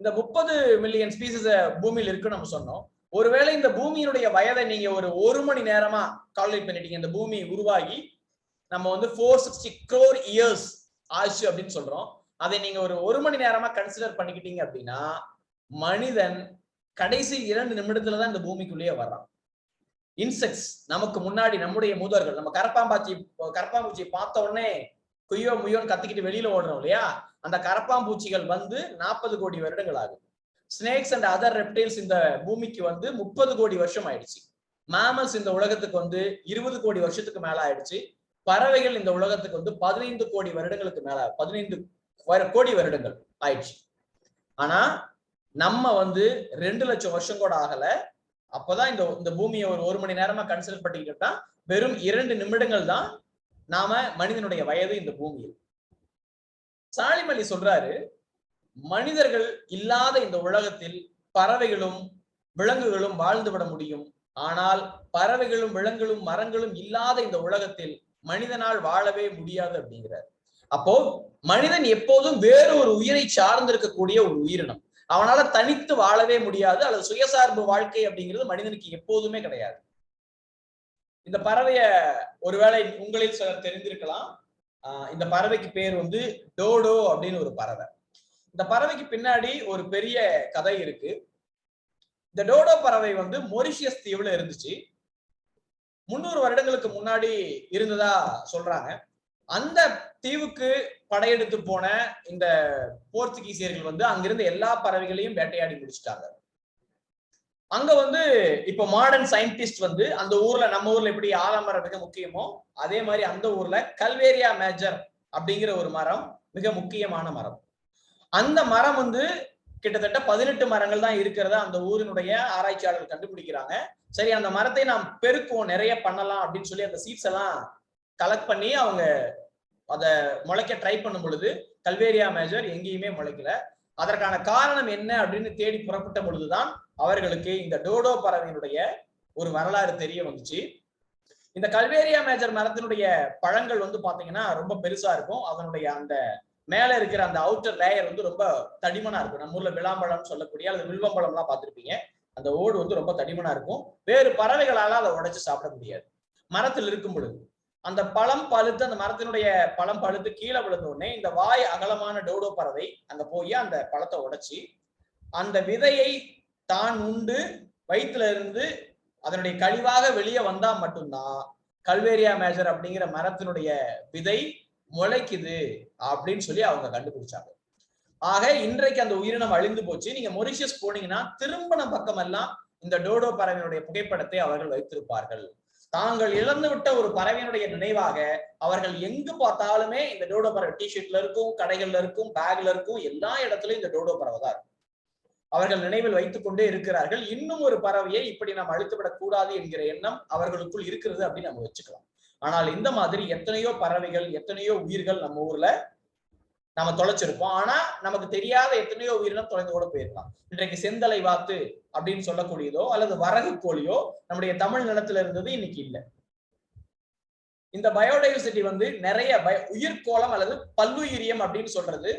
இந்த 30 மில்லியன் ஸ்பீசிஸ் பூமியில் இருக்குன்னு நம்ம சொன்னோம். ஒருவேளை இந்த பூமியினுடைய வயதை நீங்க ஒரு மணி நேரமா கால்குலேட் பண்ணிட்டீங்க. இந்த பூமி உருவாகி நம்ம வந்து 460 crore இயர்ஸ் ஆச்சு அப்படின்னு சொல்றோம். அதை நீங்க ஒரு மணி நேரமா கன்சிடர் பண்ணிக்கிட்டீங்க அப்படின்னா மனிதன் கடைசி 2 நிமிடத்துலதான் இந்த பூமிக்குள்ளேயே வர்றான். இன்செக்ட்ஸ் நமக்கு முன்னாடி நம்முடைய மூதர்கள், நம்ம கரப்பாம்பூச்சியை பார்த்த உடனே குய்யோ முய்யோன்னு கத்திக்கிட்டு வெளியில ஓடுறோம் இல்லையா, அந்த கரப்பாம்பூச்சிகள் வந்து 40 கோடி வருடங்கள் ஆகுது. ஸ்னேக்ஸ் அண்ட் அதர் ரெப்டைல்ஸ் இந்த பூமிக்கு வந்து 30 கோடி வருஷம் ஆயிடுச்சு. மேமல்ஸ் இந்த உலகத்துக்கு வந்து 20 கோடி வருஷத்துக்கு மேல ஆயிடுச்சு. பறவைகள் இந்த உலகத்துக்கு வந்து 15 கோடி வருடங்களுக்கு மேல 15 கோடி வருடங்கள் ஆயிடுச்சு. ஆனா நம்ம வந்து 2 லட்சம் வருஷம் கூட ஆகல. அப்பதான் இந்த பூமியை ஒரு மணி நேரமா கன்சிடர் பண்ணிக்கிட்டா வெறும் 2 நிமிடங்கள் தான் நாம மனிதனுடைய வயது இந்த பூமியில். சாலிம் அலி சொல்றாரு, மனிதர்கள் இல்லாத இந்த உலகத்தில் பறவைகளும் விலங்குகளும் வாழ்ந்து விட முடியும். ஆனால் பறவைகளும் விலங்குகளும் மரங்களும் இல்லாத இந்த உலகத்தில் மனிதனால் வாழவே முடியாது அப்படிங்கிறார். அப்போ மனிதன் எப்போதும் வேறு ஒரு உயிரை சார்ந்திருக்கக்கூடிய ஒரு உயிரினம். அவனால தனித்து வாழவே முடியாது, அல்லது சுயசார்பு வாழ்க்கை அப்படிங்கிறது மனிதனுக்கு எப்போதுமே கிடையாது. இந்த பறவைய ஒருவேளை உங்களில் சிலர் தெரிந்திருக்கலாம். இந்த பறவைக்கு பேர் வந்து டோடோ அப்படின்னு ஒரு பறவை. இந்த பறவைக்கு பின்னாடி ஒரு பெரிய கதை இருக்கு. இந்த டோடோ பறவை வந்து மொரிஷியஸ் தீவுல இருந்துச்சு. 300 வருடங்களுக்கு முன்னாடி இருந்ததா சொல்றாங்க. அந்த தீவுக்கு படையெடுத்து போன இந்த போர்த்துகீசியர்கள் வந்து அங்கிருந்த எல்லா பறவைகளையும் வேட்டையாடி முடிச்சிட்டாங்க. அங்க வந்து இப்ப மாடர்ன் சயின்டிஸ்ட் வந்து அந்த ஊர்ல, நம்ம ஊர்ல எப்படி ஆலமரம் மிக முக்கியமோ அதே மாதிரி அந்த ஊர்ல கல்வேரியா மேஜர் அப்படிங்கிற ஒரு மரம் மிக முக்கியமான மரம். அந்த மரம் வந்து கிட்டத்தட்ட 18 மரங்கள் தான் இருக்கிறதா அந்த ஊரினுடைய ஆராய்ச்சியாளர்கள் கண்டுபிடிக்கிறாங்க. சரி, அந்த மரத்தை நாம் பெருக்குவோம், நிறைய பண்ணலாம் அப்படின்னு சொல்லி அந்த சீட்ஸ் எல்லாம் கலெக்ட் பண்ணி அவங்க அதை முளைக்க ட்ரை பண்ணும் பொழுது கல்வேரியா மேஜர் எங்கேயுமே முளைக்கல. அதற்கான காரணம் என்ன அப்படின்னு தேடி புறப்பட்ட பொழுதுதான் அவர்களுக்கு இந்த டோடோ பறவையினுடைய ஒரு வரலாறு தெரிய வந்துச்சு. இந்த கல்வேரியா மேஜர் மரத்தினுடைய பழங்கள் வந்து பாத்தீங்கன்னா ரொம்ப பெருசா இருக்கும். அதனுடைய அந்த மேல இருக்கிற அந்த அவுட்டர் லேயர் வந்து ரொம்ப தடிமனா இருக்கும். நம்ம ஊர்ல விளாம்பழம் சொல்லக்கூடிய அல்லது வில்வம்பழம் எல்லாம் பார்த்திருப்பீங்க. அந்த ஓடு வந்து ரொம்ப தடிமனா இருக்கும். வேறு பறவைகளால அதை உடைச்சு சாப்பிட முடியாது. மரத்தில் இருக்கும் பொழுது அந்த பழம் பழுத்து, அந்த மரத்தினுடைய பழம் பழுத்து கீழே விழுந்த உடனே இந்த வாய் அகலமான டோடோ பறவை அங்க போய் அந்த பழத்தை உடைச்சி அந்த விதையை தான் உண்டு வயிற்றுல இருந்து அதனுடைய கழிவாக வெளியே வந்தா மட்டும்தான் கல்வேரியா மேஜர் அப்படிங்கிற மரத்தினுடைய விதை முளைக்குது அப்படின்னு சொல்லி அவங்க கண்டுபிடிச்சாங்க. ஆக இன்றைக்கு அந்த உயிரினம் அழிந்து போச்சு. நீங்க மொரிஷியஸ் போனீங்கன்னா திரும்பின பக்கம் எல்லாம் இந்த டோடோ பறவையினுடைய புகைப்படத்தை அவர்கள் வைத்திருப்பார்கள். தாங்கள் இழந்து விட்ட ஒரு பறவையினுடைய நினைவாக அவர்கள் எங்கு பார்த்தாலுமே இந்த டோடோ பறவை டிஷர்ட்ல இருக்கும், கடைகள்ல இருக்கும், பேக்ல இருக்கும், எல்லா இடத்துலயும் இந்த டோடோ பறவை தான் இருக்கும். அவர்கள் நினைவில் வைத்துக் கொண்டே இருக்கிறார்கள். இன்னும் ஒரு பறவையை இப்படி நாம் அழித்துவிடக் கூடாது என்கிற எண்ணம் அவர்களுக்குள் இருக்கிறது அப்படின்னு நம்ம வச்சுக்கலாம். ஆனால் இந்த மாதிரி எத்தனையோ பறவைகள், எத்தனையோ உயிர்கள் நம்ம ஊர்ல நாம தொலைச்சிருப்போம். ஆனா நமக்கு தெரியாத எத்தனையோ உயிரினம் தொலைந்து கூட போயிருக்கலாம். இன்றைக்கு செந்தலை வாத்து அப்படின்னு சொல்லக்கூடியதோ அல்லது வரகு கோழியோ நம்முடைய தமிழ் நிலத்துல இருந்தது, இன்னைக்கு இல்லை. இந்த பயோடைவர்சிட்டி வந்து நிறைய உயிர்கோளம் அல்லது பல்லுயிரியம் அப்படின்னு சொல்றது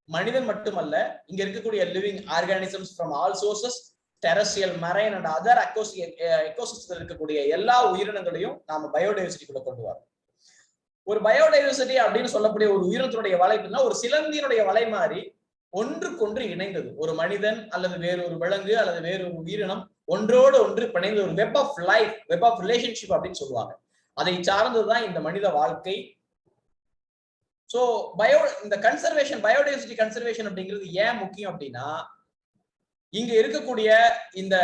மனிதன் மட்டுமல்ல, இங்க இருக்கக்கூடிய living organisms from all sources, terrestrial, marine and other எக்கோசிஸ்டத்தில் இருக்கக்கூடிய எல்லா உயிரினங்களையும் நாம பயோடைவர்சிட்டிக்குள்ள கொண்டு வரோம். ஒரு பயோடைவர்சிட்டி அப்படின்னு சொல்லக்கூடிய ஒரு உயிரினத்தினுடைய வலை ஒரு சிலந்தியினுடைய வலை மாதிரி ஒன்றுக்கொன்று இணைந்தது. ஒரு மனிதன் அல்லது வேறொரு விலங்கு அல்லது வேறொரு உயிரினம் ஒன்றோடு ஒன்று பிணைந்த ஒரு web of life, web of relationship அப்படின்னு சொல்லுவாங்க. அதை சார்ந்ததுதான் இந்த மனித வாழ்க்கை. சோ இந்த கன்சர்வேஷன், பயோடைவர்சிட்டி கன்சர்வேஷன் அப்படிங்கிறது ஏன் முக்கியம் அப்படின்னா, இங்க இருக்கக்கூடிய இந்த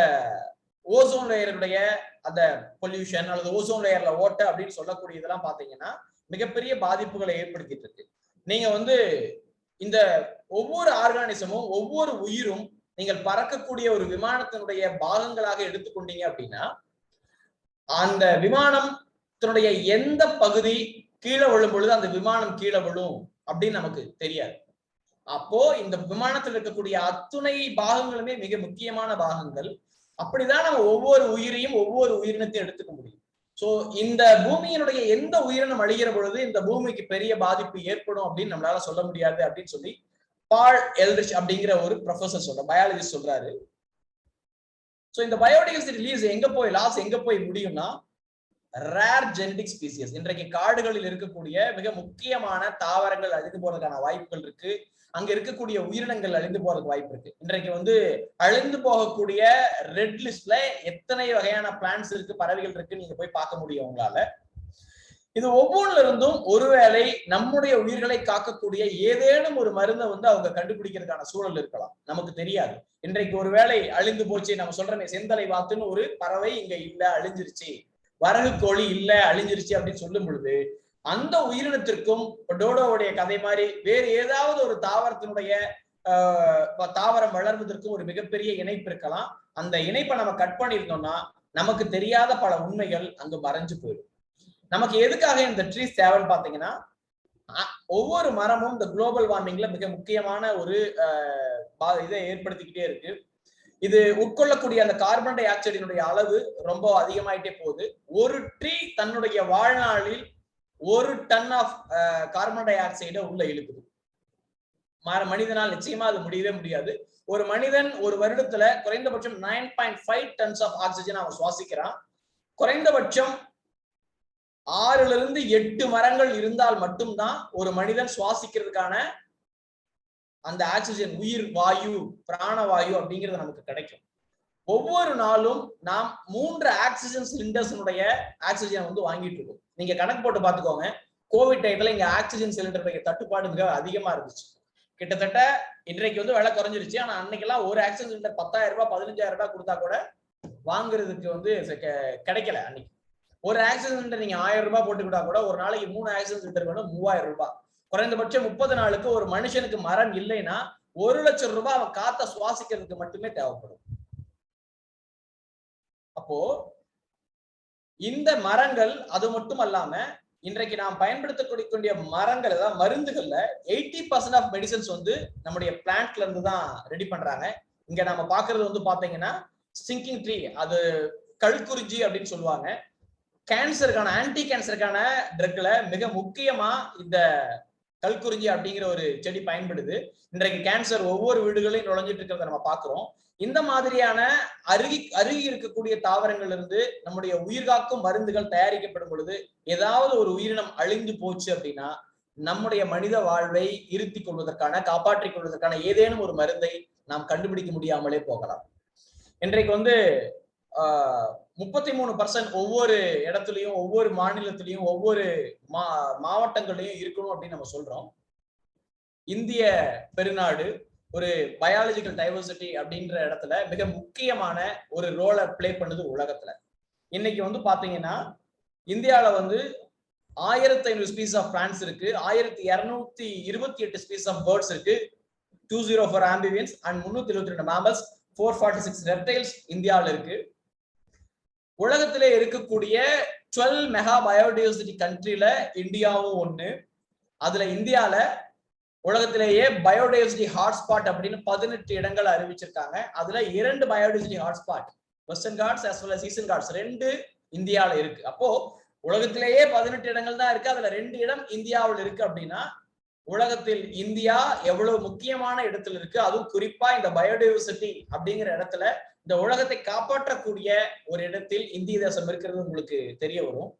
ஓசோன் லேயருடைய அந்த பொல்யூஷன் அல்லது ஓசோன் லேயர்ல ஓட்டை அப்படின்னு சொல்லக்கூடிய இதெல்லாம் பாத்தீங்கன்னா மிகப்பெரிய பாதிப்புகளை ஏற்படுத்திட்டு இருக்கு. நீங்க வந்து இந்த ஒவ்வொரு ஆர்கானிசமும், ஒவ்வொரு உயிரும் நீங்கள் பறக்கக்கூடிய ஒரு விமானத்தினுடைய பாகங்களாக எடுத்துக்கொண்டீங்க அப்படின்னா அந்த விமானத்தினுடைய எந்த பகுதி கீழே விழும் பொழுது அந்த விமானம் கீழே விழும் அப்படின்னு நமக்கு தெரியாது. அப்போ இந்த விமானத்தில் இருக்கக்கூடிய அத்துணை பாகங்களுமே மிக முக்கியமான பாகங்கள். அப்படிதான் நம்ம ஒவ்வொரு உயிரையும், ஒவ்வொரு உயிரினத்தையும் எடுத்துக்க முடியும். சோ இந்த பூமியினுடைய எந்த உயிரினம் அழிகிற பொழுது இந்த பூமிக்கு பெரிய பாதிப்பு ஏற்படும் அப்படின்னு நம்மளால சொல்ல முடியாது அப்படின்னு சொல்லி பால் எல்ரிச் அப்படிங்கிற ஒரு ப்ரொஃபசர் சொல்ற, பயாலஜிஸ்ட் சொல்றாரு. சோ இந்த பயோடைவர்சிட்டி லாஸ் எங்க போய் முடியும்னா ரேர் ஜெனடிக் ஸ்பீசிஸ். இன்றைக்கு காடுகளில் இருக்கக்கூடிய மிக முக்கியமான தாவரங்கள் அழிந்து போறதுக்கான வாய்ப்புகள் இருக்கு. அங்க இருக்கக்கூடிய உயிரினங்கள் அழிந்து போறதுக்கு வாய்ப்பு இருக்கு. இன்றைக்கு வந்து அழிந்து போகக்கூடிய ரெட் லிஸ்ட்ல எத்தனை வகையான பிளான்ட்ஸ் இருக்கு, பறவைகள் இருக்கு, நீங்க போய் பார்க்க முடியும் உங்களால. இது ஒவ்வொன்றுல இருந்தும் ஒருவேளை நம்முடைய உயிர்களை காக்கக்கூடிய ஏதேனும் ஒரு மருந்தை வந்து அவங்க கண்டுபிடிக்கிறதுக்கான சூழல் இருக்கலாம், நமக்கு தெரியாது. இன்றைக்கு ஒருவேளை அழிந்து போச்சு, நம்ம சொல்றோமே செந்தலை வாத்துன்னு ஒரு பறவை இங்க இல்ல, அழிஞ்சிருச்சு, வரகு கோழி இல்ல, அழிஞ்சிருச்சு அப்படின்னு சொல்லும் பொழுது அந்த உயிரினத்திற்கும் டோடோவுடைய கதை மாதிரி வேறு ஏதாவது ஒரு தாவரத்தினுடைய தாவரம் வளர்வதற்கும் ஒரு மிகப்பெரிய இணைப்பு இருக்கலாம். அந்த இணைப்பை நம்ம கட் பண்ணியிருந்தோம்னா நமக்கு தெரியாத பல உண்மைகள் அங்கு மறைஞ்சு போயிடும். நமக்கு எதுக்காக இந்த ட்ரீஸ் தேவைன்னு பாத்தீங்கன்னா, ஒவ்வொரு மரமும் இந்த குளோபல் வார்மிங்ல மிக முக்கியமான ஒரு இதை ஏற்படுத்திக்கிட்டே இருக்கு. இது உட்கொள்ளக்கூடிய அந்த கார்பன் டை ஆக்சைடினுடைய அளவு ரொம்ப அதிகமாயிட்டே போகுது. ஒரு ட்ரீ தன்னுடைய வாழ்நாளில் 1 டன் ஆஃப் கார்பன் டை ஆக்சைடை உள்ள இழுக்குது. மனிதனால் நிச்சயமா அது முடியவே முடியாது. ஒரு மனிதன் ஒரு வருடத்துல குறைந்தபட்சம் 9.5 டன்ஸ் ஆஃப் ஆக்சிஜன் அவன் சுவாசிக்கிறான். குறைந்தபட்சம் 6 to 8 மரங்கள் இருந்தால் மட்டும்தான் ஒரு மனிதன் சுவாசிக்கிறதுக்கான அந்த ஆக்சிஜன், உயிர் வாயு, பிராணவாயு அப்படிங்கிறது நமக்கு கிடைக்கும். ஒவ்வொரு நாளும் நாம் 3 ஆக்சிஜன் சிலிண்டர்ஸுடைய ஆக்சிஜன் வந்து வாங்கிட்டு இருக்கோம். நீங்க கணக்கு போட்டு பாத்துக்கோங்க. கோவிட் டைம்ல இங்க ஆக்சிஜன் சிலிண்டருடைய தட்டுப்பாடு மிக அதிகமா இருந்துச்சு. கிட்டத்தட்ட இன்றைக்கு வந்து விலை குறைஞ்சிருச்சு. ஆனா அன்னைக்கெல்லாம் ஒரு ஆக்சிஜன் சிலிண்டர் 10,000 ரூபாய் 15,000 ரூபாய் கொடுத்தா கூட வாங்குறதுக்கு வந்து கிடைக்கல. அன்னைக்கு ஒரு ஆக்சிஜன் சிலிண்டர் நீங்க 1000 ரூபாய் போட்டுக்கிட்டா கூட ஒரு நாளைக்கு 3 ஆக்சிஜன் சிலிண்டர் வேணும் 3000 ரூபாய். குறைந்தபட்சம் 30 நாளுக்கு ஒரு மனுஷனுக்கு மரம் இல்லைன்னா 1 லட்சம் ரூபாய் அவன் காத்த சுவாசிக்கிறதுக்கு மட்டுமே தேவைப்படும். அப்போ இந்த மரங்கள் அது மட்டும் அல்லாம இன்றைக்கு நாம் பயன்படுத்தக்கூடிய மரங்கள், அதாவது மருந்துகள்ல 80% ஆஃப் மெடிசன்ஸ் வந்து நம்முடைய பிளான்ட்ல இருந்து தான் ரெடி பண்றாங்க. இங்க நாம பாக்குறது வந்து பாத்தீங்கன்னா ஸ்டிங்கிங் ட்ரீ, அது கல்குறிஞ்சி அப்படின்னு சொல்லுவாங்க. கேன்சருக்கான, ஆன்டி கேன்சருக்கான ட்ரக்ல மிக முக்கியமா இந்த கல்குறிஞ்சி அப்படிங்கிற ஒரு செடி பயன்படுது. இன்றைக்கு கேன்சர் ஒவ்வொரு வீடுகளையும் நுழைஞ்சிட்டு இருக்கிறத நம்ம பாக்குறோம். இந்த மாதிரியான அருகி இருக்கக்கூடிய தாவரங்கள்ல இருந்து நம்முடைய உயிர்காக்கும் மருந்துகள் தயாரிக்கப்படும் பொழுது ஏதாவது ஒரு உயிரினம் அழிந்து போச்சு அப்படின்னா நம்முடைய மனித வாழ்வை இருத்திக் கொள்வதற்கான, காப்பாற்றிக் கொள்வதற்கான ஏதேனும் ஒரு மருந்தை நாம் கண்டுபிடிக்க முடியாமலே போகலாம். இன்றைக்கு வந்து 33% ஒவ்வொரு இடத்துலயும், ஒவ்வொரு மாநிலத்திலையும், ஒவ்வொரு மாவட்டங்களையும் இருக்கணும் அப்படின்னு நம்ம சொல்றோம். இந்திய பெருநாடு ஒரு பயாலஜிக்கல் டைவர்சிட்டி அப்படின்ற இடத்துல மிக முக்கியமான ஒரு ரோலை பிளே பண்ணுது உலகத்துல. இன்னைக்கு வந்து பாத்தீங்கன்னா இந்தியாவில வந்து 1500 ஸ்பீஸ் ஆஃப் பிளான்ட்ஸ் இருக்கு, 1228 ஸ்பீஸ் ஆஃப் பேர்ட்ஸ் இருக்கு, 204 ஆம்பிபியன்ஸ் அண்ட் 322 மேமல்ஸ், 446 ரெப்டைல்ஸ் இந்தியாவில் இருக்கு. உலகத்திலே இருக்கக்கூடிய 12 மெகா பயோடைவர்சிட்டி கண்ட்ரில இந்தியாவும் ஒண்ணு. அதுல இந்தியால உலகத்திலேயே பயோடைவர்சிட்டி ஹாட்ஸ்பாட் அப்படின்னு 18 இடங்கள் அறிவிச்சிருக்காங்க. அதுல 2 biodiversity hotspot, western Ghats as well as eastern Ghats 2 இந்தியாவில இருக்கு. அப்போ உலகத்திலேயே 18 இடங்கள் தான் இருக்கு, அதுல 2 இடம் இந்தியாவில் இருக்கு. அப்படின்னா உலகத்தில் இந்தியா எவ்வளவு முக்கியமான இடத்துல இருக்கு. அதுவும் குறிப்பா இந்த பயோடைவர்சிட்டி அப்படிங்கிற இடத்துல இந்த உலகத்தை காப்பாற்றக்கூடிய ஒரு இடத்தில் இந்திய தேசம் இருக்கிறது உங்களுக்கு தெரிய வரும்.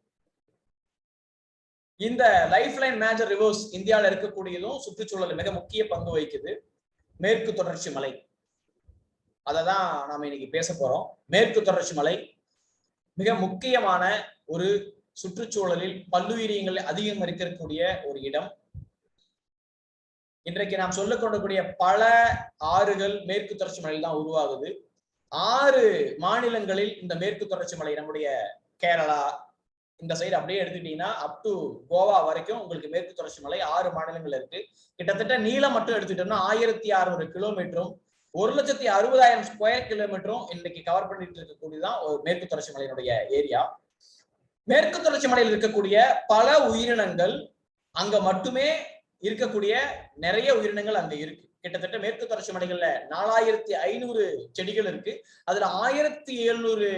இந்த லைஃப் லைன் மேஜர் ரிவர்ஸ் இந்தியாவில் இருக்கக்கூடியதும் சுற்றுச்சூழல் மிக முக்கிய பங்கு வகிக்குது. மேற்கு தொடர்ச்சி மலை, அததான் நாம இன்னைக்கு பேச போறோம். மேற்கு தொடர்ச்சி மலை மிக முக்கியமான ஒரு சுற்றுச்சூழலில் பல்லுயிரியங்கள் அதிகம் இருக்கக்கூடிய ஒரு இடம். இன்றைக்கு நாம் சொல்லிக் கொண்டக்கூடிய பல ஆறுகள் மேற்கு தொடர்ச்சி மலையில் தான் உருவாகுது. 6 மாநிலங்களில் இந்த மேற்கு தொடர்ச்சி மலை, நம்முடைய கேரளா இந்த சைடு அப்படியே எடுத்துக்கிட்டீங்கன்னா அப் டு கோவா வரைக்கும் உங்களுக்கு மேற்கு தொடர்ச்சி மலை 6 மாநிலங்கள் இருக்கு. கிட்டத்தட்ட நீளம் மட்டும் எடுத்துக்கிட்டோம்னா 1600 கிலோமீட்டரும் 1,60,000 ஸ்கொயர் கிலோமீட்டரும் இன்னைக்கு கவர் பண்ணிட்டு இருக்கக்கூடியதான் ஒரு மேற்கு தொடர்ச்சி மலையினுடைய ஏரியா. மேற்கு தொடர்ச்சி மலையில் இருக்கக்கூடிய பல உயிரினங்கள் அங்க மட்டுமே இருக்கக்கூடிய நிறைய உயிரினங்கள் அங்க இருக்கு. கிட்டத்தட்ட மேற்கு தொடர்ச்சி மலைகள்ல 4500 செடிகள் இருக்கு. அதுல 1700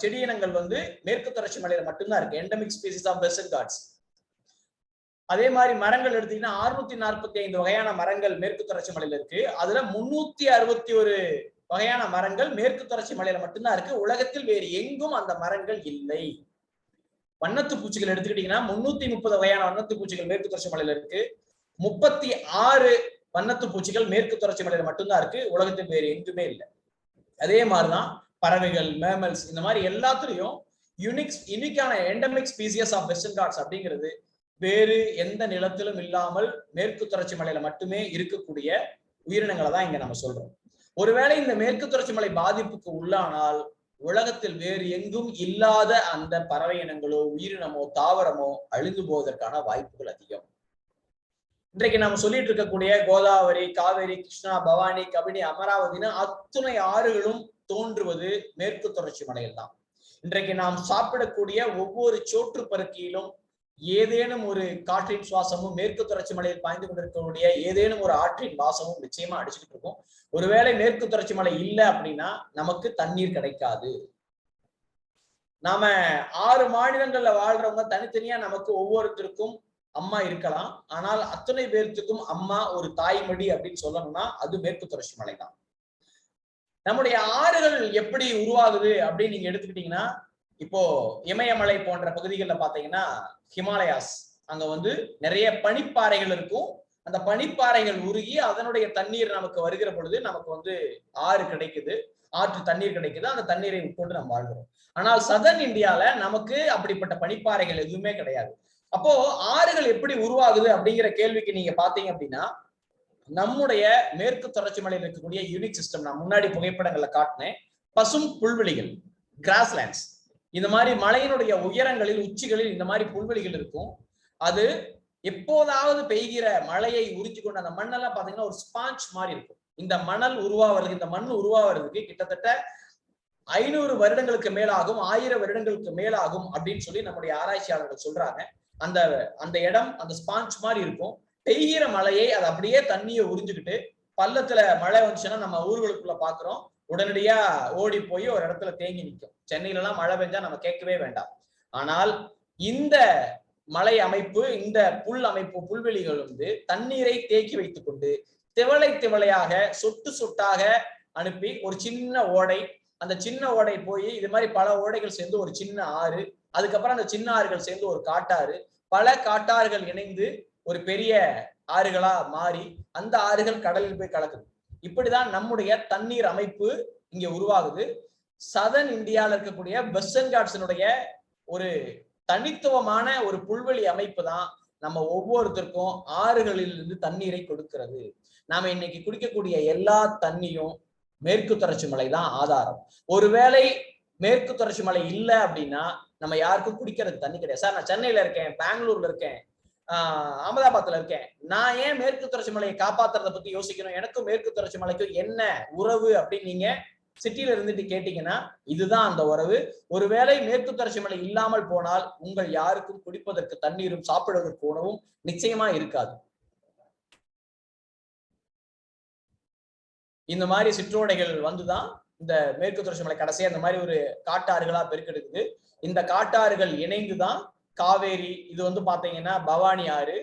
செடி இனங்கள் வந்து மேற்கு தொடர்ச்சி மலையில மட்டும்தான் இருக்கு, endemic species of western Ghats. அதே மாதிரி மரங்கள் எடுத்தீங்கன்னா 645 வகையான மரங்கள் மேற்கு தொடர்ச்சி மலையில இருக்கு. அதுல 361 வகையான மரங்கள் மேற்கு தொடர்ச்சி மலையில மட்டும்தான் இருக்கு. உலகத்தில் வேறு எங்கும் அந்த மரங்கள் இல்லை. வண்ணத்து பூச்சிகள் எடுத்துக்கிட்டீங்கன்னா 330 வகையான வண்ணத்து பூச்சிகள் மேற்கு தொடர்ச்சி மலையில இருக்கு. 36 வண்ணத்து பூச்சிகள் மேற்கு தொடர்ச்சி மலையில மட்டும்தான் இருக்கு, உலகத்தில் வேறு எங்குமே இல்லை. அதே மாதிரிதான் பறவைகள், மேமல்ஸ், இந்த மாதிரி எல்லாத்துலயும் யூனிக்கான endemic species of western Ghats அப்படிங்கிறது வேறு எந்த நிலத்திலும் இல்லாமல் மேற்கு தொடர்ச்சி மலையில மட்டுமே இருக்கக்கூடிய உயிரினங்களை தான் இங்க நம்ம சொல்றோம். ஒருவேளை இந்த மேற்கு தொடர்ச்சி மலை பாதிப்புக்கு உள்ளானால் உலகத்தில் வேறு எங்கும் இல்லாத அந்த பறவை இனங்களோ உயிரினமோ தாவரமோ அழிந்து போவதற்கான வாய்ப்புகள் அதிகம். இன்றைக்கு நாம சொல்லிட்டு இருக்கக்கூடிய கோதாவரி, காவேரி, கிருஷ்ணா, பவானி, கபினி, அமராவதினு அத்துணை ஆறுகளும் தோன்றுவது மேற்கு தொடர்ச்சி மலையில் தான். இன்றைக்கு நாம் சாப்பிடக்கூடிய ஒவ்வொரு சோற்று பருக்கியிலும் ஏதேனும் ஒரு காற்றின் சுவாசமும் மேற்கு தொடர்ச்சி மலையில் பாய்ந்து கொண்டிருக்கக்கூடிய ஏதேனும் ஒரு ஆற்றின் வாசமும் நிச்சயமா அடிச்சுக்கிட்டு இருக்கும். ஒருவேளை மேற்கு தொடர்ச்சி மலை இல்லை அப்படின்னா நமக்கு தண்ணீர் கிடைக்காது. நாம 6 மாநிலங்கள்ல வாழ்றவங்க தனித்தனியா நமக்கு ஒவ்வொருத்தருக்கும் அம்மா இருக்கலாம். ஆனால் அத்தனை பேர்த்துக்கும் அம்மா ஒரு தாய்மடி அப்படின்னு சொல்லணும்னா அது மேற்கு தொடர்ச்சி மலை தான். நம்முடைய ஆறுகள் எப்படி உருவாகுது அப்படின்னு நீங்க எடுத்துக்கிட்டீங்கன்னா இப்போ இமயமலை போன்ற பகுதிகளில் பாத்தீங்கன்னா ஹிமாலயாஸ் அங்க வந்து நிறைய பனிப்பாறைகள் இருக்கும். அந்த பனிப்பாறைகள் உருகி அதனுடைய தண்ணீர் நமக்கு வருகிற பொழுது நமக்கு வந்து ஆறு கிடைக்குது, ஆற்று தண்ணீர் கிடைக்குது. அந்த தண்ணீரை உட்கொண்டு நம்ம வாழ்கிறோம். ஆனால் சதர்ன் இந்தியால நமக்கு அப்படிப்பட்ட பனிப்பாறைகள் எதுவுமே கிடையாது. அப்போ ஆறுகள் எப்படி உருவாகுது அப்படிங்கிற கேள்விக்கு நீங்க பாத்தீங்க அப்படின்னா, நம்முடைய மேற்கு தொடர்ச்சி மலையில் இருக்கக்கூடிய யூனிக் சிஸ்டம், நான் முன்னாடி புகைப்படங்களை காட்டினேன், பசும் புல்வெளிகள், கிராஸ்லேண்ட்ஸ். இந்த மாதிரி மலையினுடைய உயரங்களில் உச்சிகளில் இந்த மாதிரி புல்வெளிகள் இருக்கும். அது எப்போதாவது பெய்கிற மழையை உறிஞ்சு கொண்டு அந்த மண்ணெல்லாம் பாத்தீங்கன்னா ஒரு ஸ்பாஞ்ச் மாதிரி இருக்கும். இந்த மணல் உருவாவதுக்கு, இந்த மண் உருவாவதுக்கு கிட்டத்தட்ட 500 வருடங்களுக்கு மேலாகும், 1000 வருடங்களுக்கு மேலாகும் அப்படின்னு சொல்லி நம்முடைய ஆராய்ச்சியாளர்கள் சொல்றாங்க. அந்த அந்த இடம் அந்த ஸ்பாஞ்ச் மாதிரி இருக்கும். பெய்கிற மழையை அது அப்படியே தண்ணியை உறிஞ்சுக்கிட்டு, பள்ளத்துல மழை வந்துச்சுன்னா நம்ம ஊர்களுக்குள்ள பாக்குறோம், உடனடியா ஓடி போய் ஒரு இடத்துல தேங்கி நிற்கும். சென்னையில எல்லாம் மழை பெஞ்சா நம்ம கேட்கவே வேண்டாம். ஆனால் இந்த மலை அமைப்பு, இந்த புல் அமைப்பு, புல்வெளிகள் வந்து தண்ணீரை தேக்கி வைத்துக் கொண்டு திவளை திவளையாக சொட்டு சொட்டாக அனுப்பி ஒரு சின்ன ஓடை, அந்த சின்ன ஓடை போய் இது மாதிரி பல ஓடைகள் சேர்ந்து ஒரு சின்ன ஆறு, அதுக்கப்புறம் அந்த சின்ன ஆறுகள் சேர்ந்து ஒரு காட்டாறு, பல காட்டாறுகள் இணைந்து ஒரு பெரிய ஆறுகளா மாறி அந்த ஆறுகள் கடலில் போய் கலக்குது. இப்படிதான் நம்முடைய தண்ணீர் அமைப்பு இங்க உருவாகுது. சதர்ன் இந்தியாவில் இருக்கக்கூடிய வெஸ்டர்ன் காட்ஸினுடைய ஒரு தனித்துவமான ஒரு புல்வெளி அமைப்பு தான் நம்ம ஒவ்வொருத்தருக்கும் ஆறுகளில் இருந்து தண்ணீரை கொடுக்கிறது. நாம இன்னைக்கு குடிக்கக்கூடிய எல்லா தண்ணியும் மேற்கு தொடர்ச்சி மலை தான் ஆதாரம். ஒருவேளை மேற்கு தொடர்ச்சி மலை இல்லை அப்படின்னா நம்ம யாருக்கும் குடிக்கிறது தண்ணி கிடையாது. சார், நான் சென்னையில இருக்கேன், பெங்களூர்ல இருக்கேன், அகமதாபாத்ல இருக்கேன், நான் ஏன் மேற்கு தொடர்ச்சி மலையை காப்பாத்துறதை பத்தி யோசிக்கணும்? எனக்கும் மேற்கு தொடர்ச்சி மலைக்கும் என்ன உறவு அப்படின்னு நீங்க சிட்டியில இருந்துட்டு கேட்டீங்கன்னா இதுதான் அந்த உறவு. ஒருவேளை மேற்கு தொடர்ச்சி மலை இல்லாமல் போனால் உங்கள் யாருக்கும் குடிப்பதற்கு தண்ணீரும் சாப்பிடுவதற்கு உணவும் நிச்சயமா இருக்காது. இந்த மாதிரி சிற்றோடைகள் வந்துதான் இந்த மேற்கு தொடர்ச்சி மலை கடைசியா இந்த மாதிரி ஒரு காட்டாறுகளா பெருக்கெடுக்குது. இந்த காட்டாறுகள் இணைந்துதான் காவேரி, இது வந்து பாத்தீங்கன்னா பவானி ஆறு.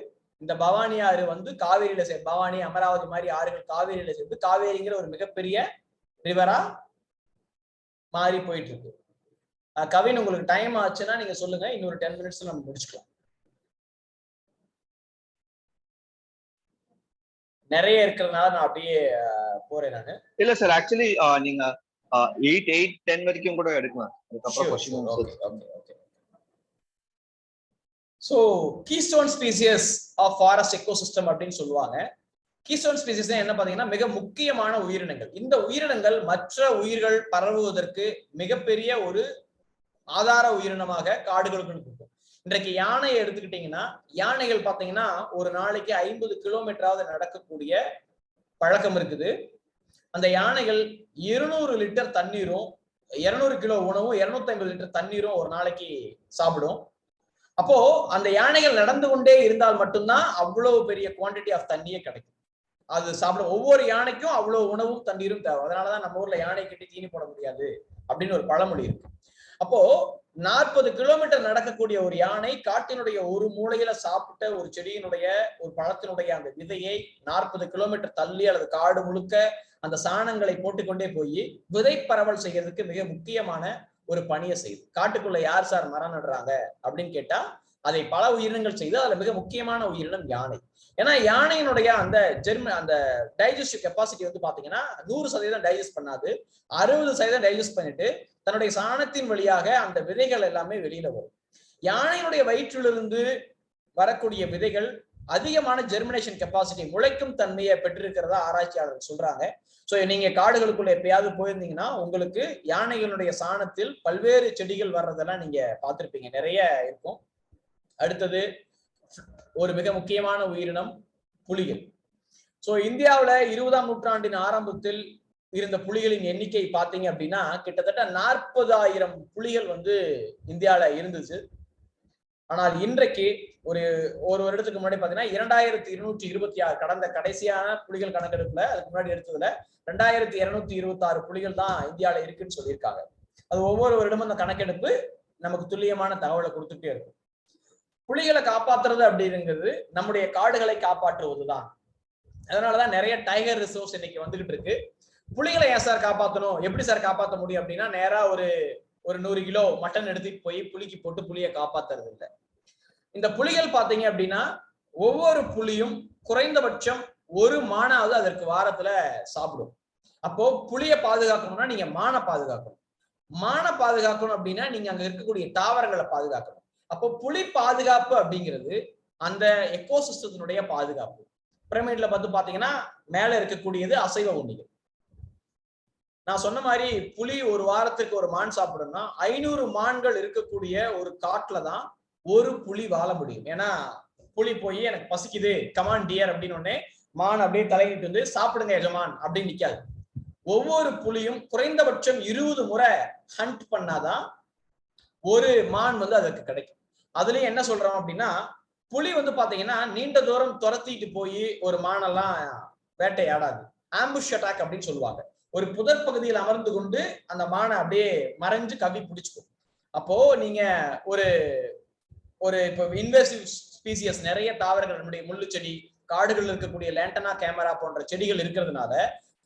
இந்த பவானி ஆறு வந்து காவேரியில பவானி, அமராவதி மாதிரி ஆறுகள் காவேரியில சேர்ந்து காவேரிங்கிற ஒரு மிகப்பெரிய ரிவரா மாறி போயிட்டு இருக்கு. கவின், உங்களுக்கு டைம் ஆச்சுன்னா நீங்க சொல்லுங்க, இன்னொரு 10 மினிட்ஸ்ல நம்ம முடிச்சுக்கலாம். நிறைய இருக்கிறதுனால நான் அப்படியே போறேன் நானு. இல்ல சார், ஆக்சுவலி நீங்க 8, 8, 10 வரைக்கும் கூட எடுக்கலாம். So keystone species of forest ecosystem அப்படின்னு சொல்லுவாங்க. கீஸ்டோன் ஸ்பீசிஸ் என்ன பாத்தீங்கன்னா மிக முக்கியமான உயிரினங்கள். இந்த உயிரினங்கள் மற்ற உயிர்கள் பரவுவதற்கு மிகப்பெரிய ஒரு ஆதார உயிரினமாக காடுகளுக்கு இருக்கும். இன்றைக்கு யானையை எடுத்துக்கிட்டீங்கன்னா, யானைகள் பாத்தீங்கன்னா ஒரு நாளைக்கு 50 கிலோமீட்டராவது நடக்கக்கூடிய பழக்கம் இருக்குது. அந்த யானைகள் 200 லிட்டர் தண்ணீரும் 200 கிலோ உணவும் 250 லிட்டர் தண்ணீரும் ஒரு நாளைக்கு சாப்பிடும். அப்போ அந்த யானைகள் நடந்து கொண்டே இருந்தால் மட்டும்தான் அவ்வளவு பெரிய குவான்டிட்டி ஆஃப் தண்ணியே கிடைக்கும். அது சாப்பிட ஒவ்வொரு யானைக்கும் அவ்வளவு உணவும் தண்ணீரும் தேவை. அதனாலதான் நம்ம ஊர்ல யானை கட்டி தீனி போட முடியாது அப்படின்னு ஒரு பழமொழி இருக்கு. அப்போ 40 கிலோமீட்டர் நடக்கக்கூடிய ஒரு யானை காட்டினுடைய ஒரு மூலையில சாப்பிட்ட ஒரு செடியினுடைய ஒரு பழத்தினுடைய அந்த விதையை 40 கிலோமீட்டர் தள்ளி அல்லது காடு முழுக்க அந்த சாணங்களை போட்டுக்கொண்டே போய் விதை பரவல் செய்யறதுக்கு மிக முக்கியமான ஒரு பணியை செய்யுது. காட்டுக்குள்ள யார் சார் மரம் நடுறாங்க அப்படின்னு கேட்டா அதை பல உயிரினங்கள் செய்து அதுல மிக முக்கியமான உயிரினம் யானை. ஏன்னா யானையினுடைய அந்த டைஜஸ்டிவ் கெப்பாசிட்டி வந்து பாத்தீங்கன்னா 100% டைஜஸ்ட் பண்ணாது, 60% டைஜஸ்ட் பண்ணிட்டு தன்னுடைய சாணத்தின் வழியாக அந்த விதைகள் எல்லாமே வெளியில வரும். யானையினுடைய வயிற்றிலிருந்து வரக்கூடிய விதைகள் அதிகமான ஜெர்மினேஷன் கெப்பாசிட்டி, முளைக்கும் தன்மையை பெற்றிருக்கிறதா ஆராய்ச்சியாளர்கள் சொல்றாங்க. சோ நீங்க காடுகளுக்குள்ள எப்பயாவது போயிருந்தீங்கன்னா உங்களுக்கு யானைகளுடைய சாணத்தில் பல்வேறு செடிகள் வர்றதெல்லாம் நீங்க பார்த்திருப்பீங்க, நிறைய இருக்கும். அடுத்தது ஒரு மிக முக்கியமான உயிரினம் புலிகள். சோ இந்தியாவில 20ஆம் நூற்றாண்டின் ஆரம்பத்தில் இருந்த புலிகளின் எண்ணிக்கை பாத்தீங்க அப்படின்னா கிட்டத்தட்ட 40,000 புலிகள் வந்து இந்தியாவில இருந்துச்சு. ஆனால் இன்றைக்கு ஒரு வருடத்துக்கு முன்னாடி பாத்தீங்கன்னா 2226 கடந்த கடைசியான புலிகள் கணக்கெடுப்புல, அதுக்கு முன்னாடி எடுத்ததுல 2226 புலிகள் தான் இந்தியாவில இருக்குன்னு சொல்லியிருக்காங்க. அது ஒவ்வொரு வருடமும் அந்த கணக்கெடுப்பு நமக்கு துல்லியமான தகவலை கொடுத்துட்டே இருக்கும். புலிகளை காப்பாற்றுறது அப்படிங்கிறது நம்முடைய காடுகளை காப்பாற்றுவதுதான். அதனாலதான் நிறைய டைகர் ரிசர்வ்ஸ் இன்னைக்கு வந்துகிட்டு இருக்கு. புலிகளை ஏன் சார் காப்பாற்றணும், எப்படி சார் காப்பாற்ற முடியும் அப்படின்னா நேரா ஒரு 100 கிலோ மட்டன் எடுத்துட்டு போய் புலிக்கு போட்டு புலியை காப்பாத்துறது இல்லை. இந்த புலிகள் பாத்தீங்க அப்படின்னா ஒவ்வொரு புலியும் குறைந்தபட்சம் ஒரு மானாவது அதற்கு வாரத்துல சாப்பிடும். அப்போ புலியை பாதுகாக்கணும்னா நீங்க மானை பாதுகாக்கணும். மானை பாதுகாக்கணும் அப்படின்னா நீங்க அங்க இருக்கக்கூடிய தாவரங்களை பாதுகாக்கணும். அப்போ புலி பாதுகாப்பு அப்படிங்கிறது அந்த எக்கோசிஸ்டத்தினுடைய பாதுகாப்பு. பிரமிட்ல பார்த்து பாத்தீங்கன்னா மேல இருக்கக்கூடியது அசைவ உண்ணிகள். நான் சொன்ன மாதிரி புலி ஒரு வாரத்துக்கு ஒரு மான் சாப்பிடும்னா 500 மான்கள் இருக்கக்கூடிய ஒரு காட்டுல தான் ஒரு புலி வாழ முடியும். ஏன்னா புலி போய் எனக்கு பசிக்குது கமான் டியர் அப்படின்னு உடனே மான் அப்படியே தலையிட்டு வந்து சாப்பிடுங்க எஜமான் அப்படின்னு நிக்காது. ஒவ்வொரு புலியும் குறைந்தபட்சம் 20 முறை ஹண்ட் பண்ணாதான் ஒரு மான் வந்து அதற்கு கிடைக்கும். அதுலயும் என்ன சொல்றோம் அப்படின்னா புலி வந்து பாத்தீங்கன்னா நீண்ட தூரம் துரத்திட்டு போய் ஒரு மானெல்லாம் வேட்டையாடாது. ஆம்புஷ் அட்டாக் அப்படின்னு சொல்லுவாங்க. ஒரு புதர் பகுதியில் அமர்ந்து கொண்டு அந்த மானை அப்படியே மறைஞ்சு கவி பிடிச்சுக்கும். அப்போ நீங்க ஒரு ஒரு இப்போ இன்வேசிவ் ஸ்பீசியஸ் நிறைய தாவரங்கள், நம்முடைய முள்ளு செடி, காடுகள் இருக்கக்கூடிய லேண்டனா கேமரா போன்ற செடிகள் இருக்கிறதுனால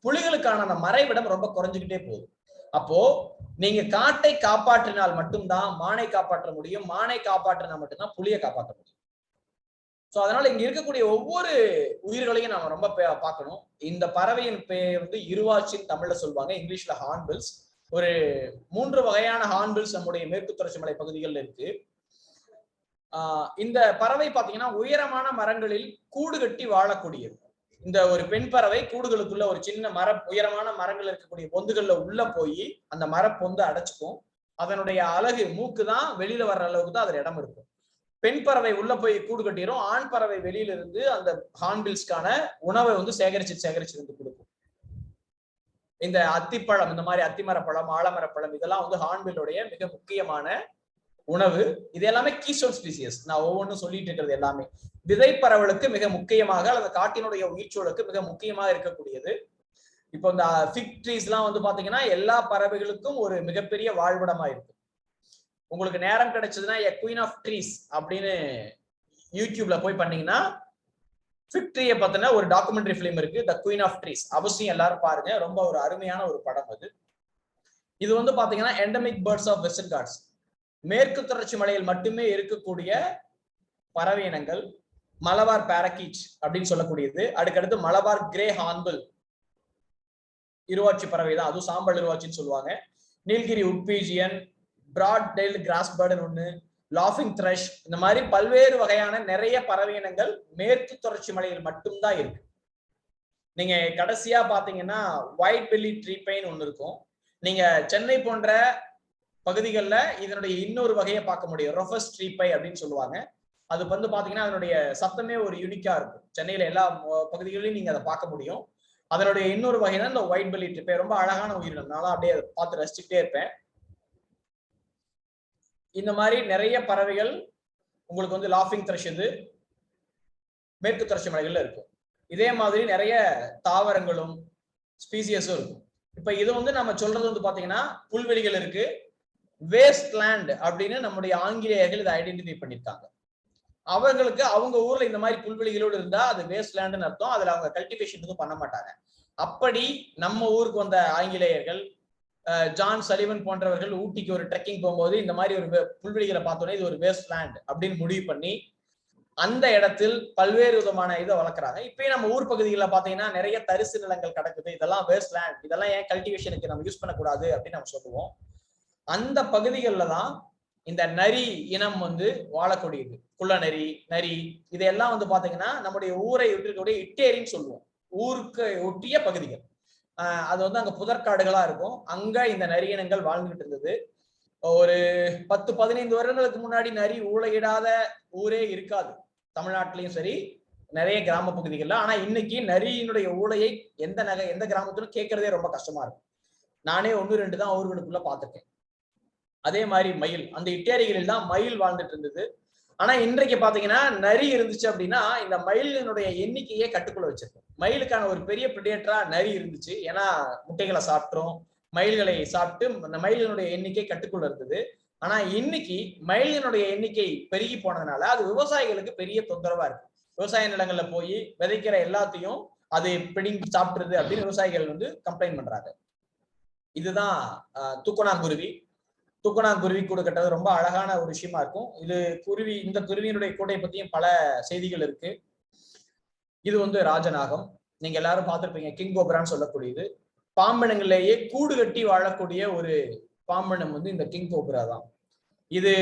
புலிகளுக்கான அந்த மறைவிடம் ரொம்ப குறைஞ்சுக்கிட்டே போகுது. அப்போ நீங்க காட்டை காப்பாற்றினால் மட்டும்தான் மானை காப்பாற்ற முடியும். மானை காப்பாற்றினா மட்டும்தான் புலியை காப்பாற்ற முடியும். சோ அதனால இங்க இருக்கக்கூடிய ஒவ்வொரு உயிர்களையும் நாம ரொம்ப பார்க்கணும். இந்த பறவையின் பேர் வந்து இருவாச்சின்னு தமிழ்ல சொல்லுவாங்க, இங்கிலீஷ்ல ஹார்ன்பில்ஸ். ஒரு 3 வகையான ஹார்ன்பில்ஸ் நம்முடைய மேற்கு தொடர்ச்சி மலை பகுதிகளில் இருக்கு. இந்த பறவை பாத்தீங்கன்னா உயரமான மரங்களில் கூடு கட்டி வாழக்கூடியது. இந்த ஒரு பெண் பறவை கூடுகளுக்குள்ள ஒரு சின்ன உயரமான மரங்கள் இருக்கக்கூடிய பொந்துகள்ல உள்ள போய் அந்த மரப்பொந்து அடைச்சுக்கும். அதனுடைய அழகு மூக்கு தான் வெளியில வர்ற அளவுக்கு தான் அதுல இடம் இருக்கும். பெண் பறவை உள்ள போய் கூடு கட்டிடும். ஆண் பறவை வெளியில இருந்து அந்த ஹார்ன்பில்ஸ்க்கான உணவை வந்து சேகரிச்சு வந்து கொடுக்கும். இந்த அத்திப்பழம், இந்த மாதிரி அத்திமரப்பழம், ஆலமரப்பழம், இதெல்லாம் வந்து ஹார்ன்பில்லுடைய மிக முக்கியமான உணவு. இது எல்லாமே கீஸ்டோன் ஸ்பீசியஸ். நான் ஒவ்வொன்றும் சொல்லிட்டு இருக்கிறது எல்லாமே விதை பறவலுக்கு மிக முக்கியமாக அல்லது காட்டினுடைய உயிர்ச்சூழலுக்கு மிக முக்கியமாக இருக்கக்கூடியது. இப்போ இந்த ஃபிக் ட்ரீஸ் எல்லாம் வந்து பாத்தீங்கன்னா எல்லா பறவைகளுக்கும் ஒரு மிகப்பெரிய வாழ்விடமா இருக்கு. உங்களுக்கு நேரம் கிடைச்சதுன்னா குயின் ஆஃப் ட்ரீஸ் அப்படின்னு யூடியூப்ல போய் பண்ணீங்கன்னா ஃபிக் ட்ரீயை பத்தின ஒரு டாக்குமெண்ட்ரி பிலிம் இருக்கு, த குயின் ஆஃப் ட்ரீஸ். அவசியம் எல்லாரும் பாருங்க, ரொம்ப ஒரு அருமையான ஒரு படம் அது. இது வந்து பாத்தீங்கன்னா endemic birds of western Ghats, மேற்கு தொடர்ச்சி மலையில் மட்டுமே இருக்கக்கூடிய பறவை இனங்கள். மலபார் பேரக்கீச் அப்படின்னு சொல்லக்கூடியது, அடுக்கடுத்து மலபார் கிரே ஹார்ன்பில் இருவாட்சி பறவை தான், அதுவும் சாம்பல் இருவாச்சின்னு சொல்லுவாங்க. நீல்கிரி உட்பீஜியன், பிராட் டெயில் கிராஸ் பேர்டுன்னு ஒண்ணு, லாஃபிங் த்ரஷ், இந்த மாதிரி பல்வேறு வகையான நிறைய பறவை இனங்கள் மேற்கு தொடர்ச்சி மலையில் மட்டும்தான் இருக்கு. நீங்க கடைசியா பாத்தீங்கன்னா ஒயிட் பெல்லி ட்ரீ பைன் ஒண்ணு இருக்கும். நீங்க சென்னை போன்ற பகுதிகளில் இதனுடைய இன்னொரு வகையை பார்க்க முடியும், ரொஃபஸ் ட்ரீ பை அப்படின்னு சொல்லுவாங்க. அது வந்து பாத்தீங்கன்னா அதனுடைய சத்தமே ஒரு யூனிக்கா இருக்கும். சென்னையில எல்லா பகுதிகளிலும் நீங்க அதை பார்க்க முடியும். அதனுடைய இன்னொரு வகை தான் இந்த ஒயிட் பெல்லி ட்ரீ பை. ரொம்ப அழகான உயிரினம், நானும் அப்படியே அதை பார்த்து ரசிச்சுட்டே இருப்பேன். இந்த மாதிரி நிறைய பறவைகள் உங்களுக்கு வந்து லாஃபிங் த்ரஷ் இது மேற்கு தொடர்ச்சி மலைகள்ல இருக்கும். இதே மாதிரி நிறைய தாவரங்களும் ஸ்பீசியஸும் இருக்கும். இப்ப இது வந்து நம்ம சொல்றது வந்து பாத்தீங்கன்னா புல்வெளிகள் இருக்கு, வேஸ்ட் லேண்ட் அப்படின்னு நம்முடைய ஆங்கிலேயர்கள் இதை ஐடென்டிஃபை பண்ணிருக்காங்க. அவங்களுக்கு அவங்க ஊர்ல இந்த மாதிரி புல்வெளிகளோடு இருந்தா அது வேஸ்ட் லேண்ட்னு அர்த்தம். அதுல அவங்க கல்டிவேஷன் எதுவும் பண்ண மாட்டாங்க. அப்படி நம்ம ஊருக்கு வந்த ஆங்கிலேயர்கள், ஜான் சலிவன் போன்றவர்கள் ஊட்டிக்கு ஒரு ட்ரெக்கிங் போகும்போது இந்த மாதிரி ஒரு புல்வெளிகளை பார்த்தோன்னே இது ஒரு வேஸ்ட் லேண்ட் அப்படின்னு முடிவு பண்ணி அந்த இடத்தில் பல்வேறு விதமான இதை வளர்க்குறாங்க. இப்பயும் நம்ம ஊர் பகுதிகளில் பாத்தீங்கன்னா நிறைய தரிசு நிலங்கள் கிடக்குது, இதெல்லாம் வேஸ்ட் லேண்ட், இதெல்லாம் ஏன் கல்டிவேஷனுக்கு நம்ம யூஸ் பண்ணக்கூடாது அப்படின்னு நம்ம சொல்லுவோம். அந்த பகுதிகளில் தான் இந்த நரி இனம் வந்து வாழக்கூடியது. குள்ள நரி, நரி, இதெல்லாம் வந்து பாத்தீங்கன்னா நம்முடைய ஊரை ஒட்டிருக்கக்கூடிய இட்டேரின்னு சொல்லுவோம், ஊருக்கு ஒட்டிய பகுதிகள். அது வந்து அங்க புதற்காடுகளா இருக்கும். அங்க இந்த நரி இனங்கள் வாழ்ந்துகிட்டு இருந்தது. ஒரு 10-15 வருடங்களுக்கு முன்னாடி நரி ஊழையிடாத ஊரே இருக்காது தமிழ்நாட்டிலையும் சரி, நிறைய கிராம பகுதிகள்ல. ஆனா இன்னைக்கு நரியினுடைய ஊழையை எந்த கிராமத்திலும் கேட்கறதே ரொம்ப கஷ்டமா இருக்கும். நானே 1-2 தான் ஊர்களுக்குள்ள பார்த்திருக்கேன். அதே மாதிரி மயில், அந்த இட்டேரிகளில் தான் மயில் வாழ்ந்துட்டு இருந்தது. ஆனா இன்றைக்கு பாத்தீங்கன்னா நரி இருந்துச்சு அப்படின்னா இந்த மயிலினுடைய எண்ணிக்கையே கட்டுக்குள்ள வச்சிருக்கும். மயிலுக்கான ஒரு பெரிய பிரிடேட்டரா நரி இருந்துச்சு. ஏன்னா முட்டைகளை சாப்பிட்றோம், மயில்களை சாப்பிட்டு அந்த மயிலினுடைய எண்ணிக்கை கட்டுக்குள்ள இருந்தது. ஆனா இன்னைக்கு மயிலினுடைய எண்ணிக்கை பெருகி போனதுனால அது விவசாயிகளுக்கு பெரிய தொந்தரவா இருக்கு. விவசாய நிலங்கள்ல போய் விதைக்கிற எல்லாத்தையும் அது பிடிங்கி சாப்பிடுறது அப்படின்னு விவசாயிகள் வந்து கம்ப்ளைண்ட் பண்றாங்க. இதுதான் தூக்கணாங்குருவி. தூக்கணாங்குருவி கூடு கட்டுறது ரொம்ப அழகான ஒரு விஷயமா இருக்கும். இது குருவி, இந்த குருவியினுடைய கூடை பத்தியும் பல செய்திகள் இருக்கு. இது வந்து ராஜநாகம், நீங்க எல்லாரும் பார்த்திருப்பீங்க, கிங் கோப்ரான்னு சொல்லக்கூடியது. பாம்பினங்களிலேயே கூடு கட்டி வாழக்கூடிய ஒரு பாம்பினம் வந்து இந்த கிங் கோப்ரா தான். இது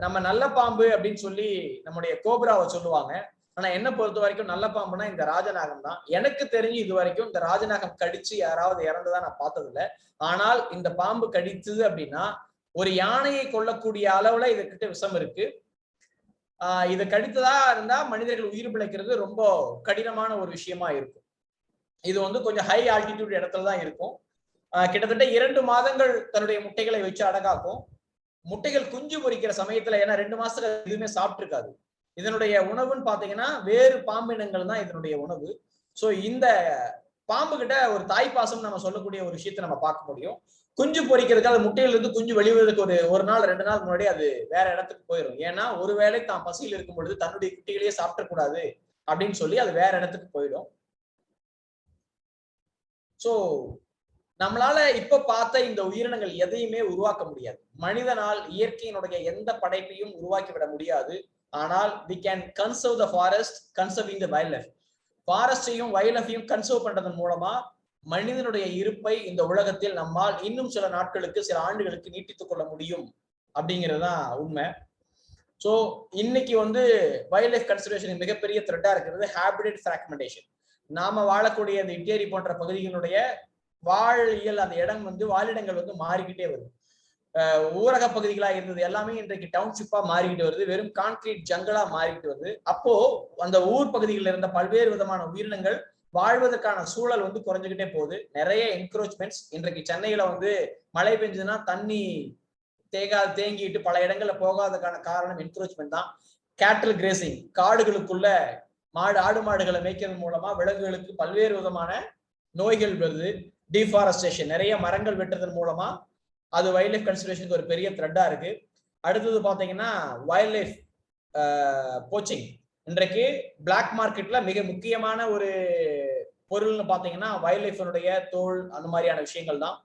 நம்ம நல்ல பாம்பு அப்படின்னு சொல்லி நம்முடைய கோப்ராவை சொல்லுவாங்க. ஆனா என்ன பொறுத்த வரைக்கும் நல்ல பாம்புனா இந்த ராஜநாகம் தான். எனக்கு தெரிஞ்சு இது வரைக்கும் இந்த ராஜநாகம் கடிச்சு யாராவது இறந்ததா நான் பார்த்தது இல்லை. ஆனால் இந்த பாம்பு கடித்தது அப்படின்னா ஒரு யானையை கொல்லக்கூடிய அளவுல இதுகிட்ட விஷம் இருக்கு. இதை கடித்ததா இருந்தா மனிதர்கள் உயிர் பிழைக்கிறது ரொம்ப கடினமான ஒரு விஷயமா இருக்கும். இது வந்து கொஞ்சம் ஹை ஆல்டிடியூட் இடத்துல தான் இருக்கும். கிட்டத்தட்ட 2 மாதங்கள் தன்னுடைய முட்டைகளை வச்சு அடகாக்கும். முட்டைகள் குஞ்சு பொரிக்கிற சமயத்துல, ஏன்னா 2 மாசத்துக்கு எதுவுமே சாப்பிட்டு இருக்காது. இதனுடைய உணவுன்னு பாத்தீங்கன்னா வேறு பாம்பினங்கள் தான் இதனுடைய உணவு. சோ இந்த பாம்பு கிட்ட ஒரு தாய்ப்பாசம் நம்ம சொல்லக்கூடிய ஒரு விஷயத்தை நம்ம பார்க்க முடியும். குஞ்சு பொரிக்கிறதுக்கு, அது முட்டையிலிருந்து குஞ்சு வெளிவதற்கு ஒரு நாள் 2 நாள் முன்னாடி அது வேற இடத்துக்கு போயிடும். ஏன்னா ஒருவேளை தான் பசியில் இருக்கும் பொழுது தன்னுடைய குட்டிகளையே சாப்பிடக்கூடாது அப்படின்னு சொல்லி அது வேற இடத்துக்கு போயிடும். சோ நம்மளால இப்ப பார்த்த இந்த உயிரினங்கள் எதையுமே உருவாக்க முடியாது. மனிதனால் இயற்கையினுடைய எந்த படைப்பையும் உருவாக்கி விட முடியாது. ஆனால் we can conserve the forest, conserving the wildlife. ஃபாரஸ்டையும் வைல்ட்லைஃபையும் கன்சர்வ் பண்றதன் மூலமா மனிதனுடைய இருப்பை இந்த உலகத்தில் நம்மால் இன்னும் சில நாட்களுக்கு, சில ஆண்டுகளுக்கு நீட்டித்துக் கொள்ள முடியும் அப்படிங்கிறது தான் உண்மை. ஸோ இன்னைக்கு வந்து வைல்ட் லைஃப் கன்சர்வேஷன் மிகப்பெரிய த்ரெட்டா இருக்கிறது ஹேபிடேட் ஃபிராக்மெண்டேஷன். நாம வாழக்கூடிய இந்த இட்டேரி போன்ற பகுதிகளுடைய வாழியல், அந்த இடம் வந்து வாழிடங்கள் வந்து மாறிக்கிட்டே வருது. ஊரக பகுதிகளா இருந்தது எல்லாமே இன்றைக்கு டவுன்ஷிப்பா மாறிக்கிட்டு வருது. வெறும் கான்கிரீட் ஜங்களா மாறிக்கிட்டு வருது. அப்போ அந்த ஊர் பகுதிகளில் இருந்த பல்வேறு விதமான உயிரினங்கள் வாழ்வதற்கான சூழல் வந்து குறைஞ்சுக்கிட்டே போகுது. நிறைய என்க்ரோச்மெண்ட்ஸ். இன்றைக்கு சென்னையில வந்து மழை பெஞ்சதுன்னா தண்ணி தேங்கிட்டு பல இடங்கள்ல போகாததுக்கான காரணம் என்க்ரோச்மெண்ட் தான். கேட்டில் கிரேசிங், காடுகளுக்குள்ள ஆடு மாடுகளை மேய்க்கிறது மூலமா விலங்குகளுக்கு பல்வேறு விதமான நோய்கள் வருது. டிஃபாரஸ்டேஷன், நிறைய மரங்கள் வெட்டுறதன் மூலமா அது வைல்ட் லைஃப் கன்சர்வேஷனுக்கு ஒரு பெரிய த்ரெட்டா இருக்கு. அடுத்தது பாத்தீங்கன்னா வைல்ட் லைஃப் போச்சிங். இன்றைக்கு பிளாக் மார்க்கெட்ல மிக முக்கியமான ஒரு பொருள்னு பாத்தீங்கன்னா வைல்ட் லைஃப்னுடைய தோல், அந்த மாதிரியான விஷயங்கள் தான்.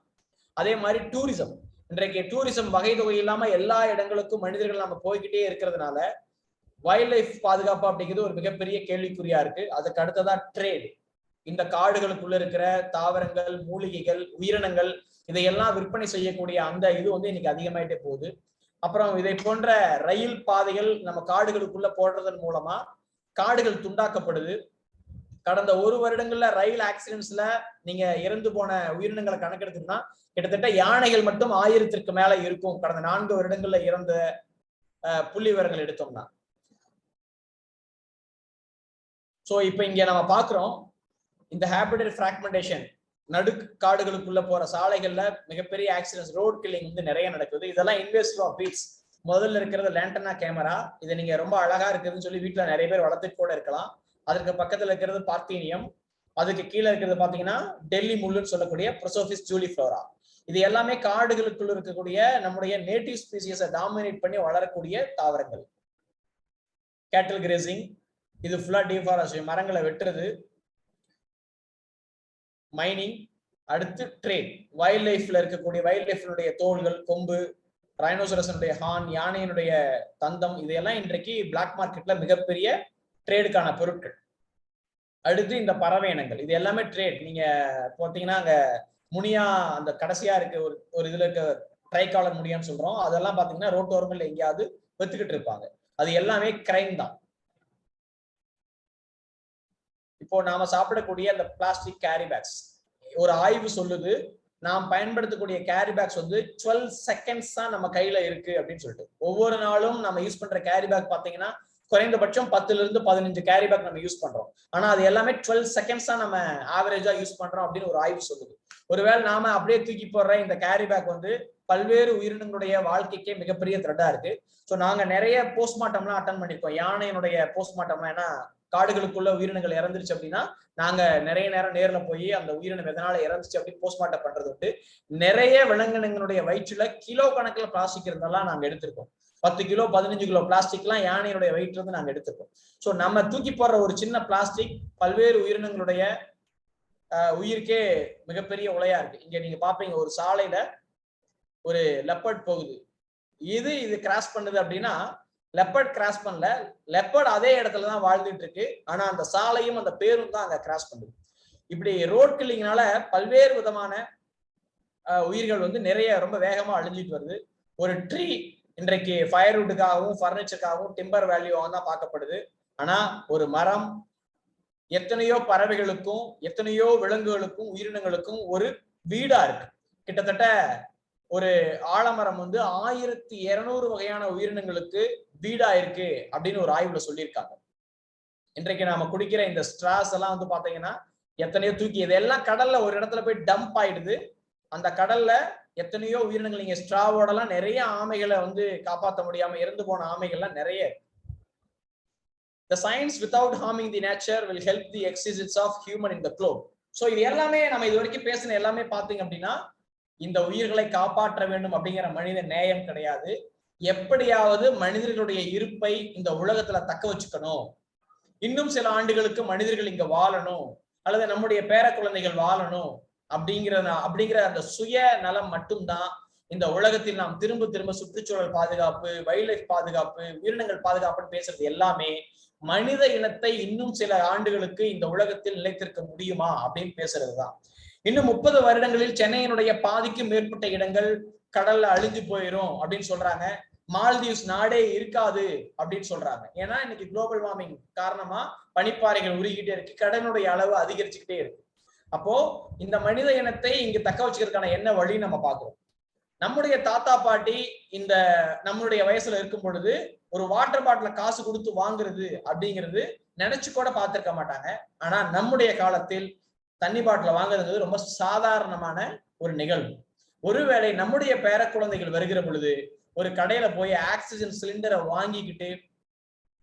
அதே மாதிரி டூரிசம். இன்றைக்கு டூரிசம் வகை தொகை இல்லாம எல்லா இடங்களுக்கும் மனிதர்கள் நம்ம போய்கிட்டே இருக்கிறதுனால வைல்ட் லைஃப் பாதுகாப்பு அப்படிங்கிறது ஒரு மிகப்பெரிய கேள்விக்குறியா இருக்கு. அதுக்கு அடுத்ததா ட்ரேட். இந்த காடுகளுக்குள்ள இருக்கிற தாவரங்கள், மூலிகைகள், உயிரினங்கள் இதையெல்லாம் விற்பனை செய்யக்கூடிய அந்த இது வந்து இன்னைக்கு அதிகமாயிட்டே போகுது. அப்புறம் இதை போன்ற ரயில் பாதைகள் நம்ம காடுகளுக்குள்ள போடுறதன் மூலமா காடுகள் துண்டாக்கப்படுது. கடந்த 1 வருடங்கள்ல ரயில் ஆக்சிடென்ட்ஸ்ல நீங்க இறந்து போன உயிரினங்களை கணக்கெடுத்தோம்னா கிட்டத்தட்ட யானைகள் மட்டும் 1000க்கு மேல இருக்கும் கடந்த 4 வருடங்கள்ல இறந்த புள்ளி விவரங்கள் எடுத்தோம்னா. சோ இப்ப இங்க நம்ம பாக்குறோம் இந்த ஹேபிடேட் ஃபிராக்மெண்டேஷன், நடுக்காடுகளுக்குள்ள போற சாலைகள்ல மிகப்பெரிய ஆக்சிடென்ட்ஸ், ரோட் கில்லிங் வந்து நிறைய நடக்குது. இதெல்லாம் இன்வெஸ்டிவ் ஆஃப் பீட்ஸ். முதல்ல இருக்கிறது லேண்டனா கேமரா. இதை நீங்க ரொம்ப அழகா இருக்குதுன்னு சொல்லி வீட்டுல நிறைய பேர் வளர்த்துட்டு கூட இருக்கலாம். அதற்கு பக்கத்துல இருக்கிறது பார்த்தீனியம். அதுக்கு கீழே இருக்கிறது பாத்தீங்கன்னா டெல்லி முள்ளுன்னு சொல்லக்கூடிய ப்ரோசோபிஸ் ஜூலிஃப்ளோரா. இது எல்லாமே காடுகளுக்குள்ள இருக்கக்கூடிய நம்முடைய நேட்டிவ் ஸ்பீசிஸை டாமினேட் பண்ணி வளரக்கூடிய தாவரங்கள். கேட்டில் கிரேசிங், இது ஃபுல்லா டிஃபாரஸ்டேஷன், மரங்களை வெட்டுறது, மைனிங். அடுத்து ட்ரேட். வைல்ட் லைஃப்ல இருக்கக்கூடிய வைல்ட் லைஃப்னுடைய தோள்கள், கொம்பு, ரைனோசரஸனுடைய ஹார்ன், யானையினுடைய தந்தம், இதையெல்லாம் இன்றைக்கு பிளாக் மார்க்கெட்ல மிகப்பெரிய ட்ரேடுக்கான பொருட்கள். அடுத்து இந்த பறவை இனங்கள், இது எல்லாமே ட்ரேட். நீங்க பார்த்தீங்கன்னா அங்க முனியா அந்த கடைசியா இருக்கு ஒரு இதுல இருக்க ட்ரைகாலர் முடியான்னு சொல்றோம், அதெல்லாம் பாத்தீங்கன்னா ரோட்டோரங்கள்ல எங்கேயாவது வெத்துக்கிட்டு இருப்பாங்க. அது எல்லாமே கிரைம் தான். இப்போ நாம சாப்பிடக்கூடிய அந்த பிளாஸ்டிக் கேரி பேக்ஸ், ஒரு ஆய்வு சொல்லுது நாம் பயன்படுத்தக்கூடிய கேரி பேக்ஸ் வந்து 12 செகண்ட்ஸ் தான் நம்ம கையில இருக்கு அப்படின்னு சொல்லிட்டு. ஒவ்வொரு நாளும் நம்ம யூஸ் பண்ற கேரி பேக் பாத்தீங்கன்னா குறைந்தபட்சம் 10ல இருந்து 15 கேரி பேக் நம்ம யூஸ் பண்றோம். ஆனா அது எல்லாமே 12 செகண்ட்ஸ் தான் நம்ம ஆவரேஜா யூஸ் பண்றோம் அப்படின்னு ஒரு ஆய்வு சொல்லுது. ஒருவேளை நாம அப்படியே தூக்கி போடுற இந்த கேரி பேக் வந்து பல்வேறு உயிரினங்களுடைய வாழ்க்கைக்கே மிகப்பெரிய த்ரெட்டா இருக்கு. ஸோ நாங்க நிறைய போஸ்ட்மார்ட்டம்லாம் அட்டன் பண்ணிருக்கோம். யானையினுடைய போஸ்ட்மார்ட்டம்லாம், ஏன்னா காடுகளுக்குள்ள உயிரினங்கள் இறந்துருச்சு அப்படின்னா நாங்க நிறைய நேரம் நேர்ல போய் அந்த உயிரினம் எதனால இறந்துச்சு அப்படின்னு போஸ்ட்மார்ட்டம் பண்றது உண்டு. நிறைய விலங்கினங்களுடைய வயிற்றுல கிலோ கணக்கில் பிளாஸ்டிக் இருந்தெல்லாம் நாங்க எடுத்திருக்கோம். 10 கிலோ 15 கிலோ பிளாஸ்டிக்லாம் யானையுடைய வயிற்றுல இருந்து நாங்க எடுத்திருக்கோம். ஸோ நம்ம தூக்கி போடுற ஒரு சின்ன பிளாஸ்டிக் பல்வேறு உயிரினங்களுடைய உயிருக்கே மிகப்பெரிய உலையா இருக்கு. இங்க நீங்க பாப்பீங்க ஒரு சாலையில ஒரு லெப்பர்ட் போகுது. இது கிராஸ் பண்ணுது அப்படின்னா லெப்பர்ட் கிராஸ் பண்ணல, லெப்பர்ட் அதே இடத்துல தான் வாழ்ந்துட்டு இருக்கு. ஆனா அந்த சாலையும் அந்த பேரும் தான் அங்க கிராஸ் பண்ணுது. இப்படி ரோட் கில்லிங்னால பல்வேறு விதமான உயிர்கள் வந்து நிறைய ரொம்ப வேகமா அழிஞ்சிட்டு வருது. ஒரு ட்ரீ இன்றைக்கு ஃபயர்வுட்டுக்காகவும் ஃபர்னிச்சருக்காகவும் டிம்பர் வேல்யூவாகவும் தான் பார்க்கப்படுது. ஆனா ஒரு மரம் எத்தனையோ பறவைகளுக்கும் எத்தனையோ விலங்குகளுக்கும் உயிரினங்களுக்கும் ஒரு வீடா இருக்கு. கிட்டத்தட்ட ஒரு ஆலமரம் வந்து 1200 வகையான உயிரினங்களுக்கு வீடா இருக்கு அப்படின்னு ஒரு ஆய்வுல சொல்லியிருக்காங்க. இன்றைக்கு நாம குடிக்கிற இந்த ஸ்ட்ராஸ் எல்லாம் வந்து பாத்தீங்கன்னா எத்தனையோ தூக்கி இதெல்லாம் கடல்ல ஒரு இடத்துல போய் டம்ப் ஆயிடுது. அந்த கடல்ல எத்தனையோ உயிரினங்கள், நீங்க ஸ்ட்ராவோட எல்லாம் நிறைய ஆமைகளை வந்து காப்பாற்ற முடியாம இறந்து போன ஆமைகள்லாம் நிறைய. The science without harming the nature will help the existence of human in the globe. So இது எல்லாமே நம்ம இது வரைக்கும் பேசின எல்லாமே பாத்தீங்க அப்படின்னா இந்த உயிர்களை காப்பாற்ற வேண்டும் அப்படிங்கிற மனித நேயம் கிடையாது. எப்படியாவது மனிதர்களுடைய இருப்பை இந்த உலகத்துல தக்க வச்சுக்கணும், இன்னும் சில ஆண்டுகளுக்கு மனிதர்கள் இங்க வாழணும், அல்லது நம்முடைய பேர குழந்தைகள் வாழணும் அப்படிங்கிற அந்த சுய நலம் மட்டும்தான் இந்த உலகத்தில் நாம் திரும்ப திரும்ப சுற்றுச்சூழல் பாதுகாப்பு, வைல்ட் லைஃப் பாதுகாப்பு, உயிரினங்கள் பாதுகாப்புன்னு பேசுறது எல்லாமே மனித இனத்தை இன்னும் சில ஆண்டுகளுக்கு இந்த உலகத்தில் நிலைத்திருக்க முடியுமா அப்படின்னு பேசுறதுதான். இன்னும் 30 வருடங்களில் சென்னையினுடைய பாதிக்கும் மேற்பட்ட இடங்கள் கடல்ல அழிஞ்சு போயிரும் அப்படின்னு சொல்றாங்க. மால்தீவ்ஸ் நாடே இருக்காது அப்படின்னு சொல்றாங்க. ஏன்னா இன்னைக்கு குளோபல் வார்மிங் காரணமா பனிப்பாறைகள் உருகிட்டே இருக்கு, கடலினுடைய அளவு அதிகரிச்சுக்கிட்டே இருக்கு. அப்போ இந்த மனித இனத்தை இங்க தக்க வச்சுக்கிறதுக்கான என்ன வழி நம்ம பாக்குறோம். நம்முடைய தாத்தா பாட்டி இந்த நம்மளுடைய வயசுல இருக்கும் பொழுது ஒரு வாட்டர் பாட்டில காசு கொடுத்து வாங்குறது அப்படிங்கிறது நினைச்சு கூட பார்த்திருக்க மாட்டாங்க. ஆனா நம்முடைய காலத்தில் தண்ணி பாட்டில வாங்குறது ரொம்ப சாதாரணமான ஒரு நிகழ்வு. ஒருவேளை நம்முடைய பேர குழந்தைகள் வருகிற பொழுது ஒரு கடையில போய் ஆக்சிஜன் சிலிண்டரை வாங்கிக்கிட்டு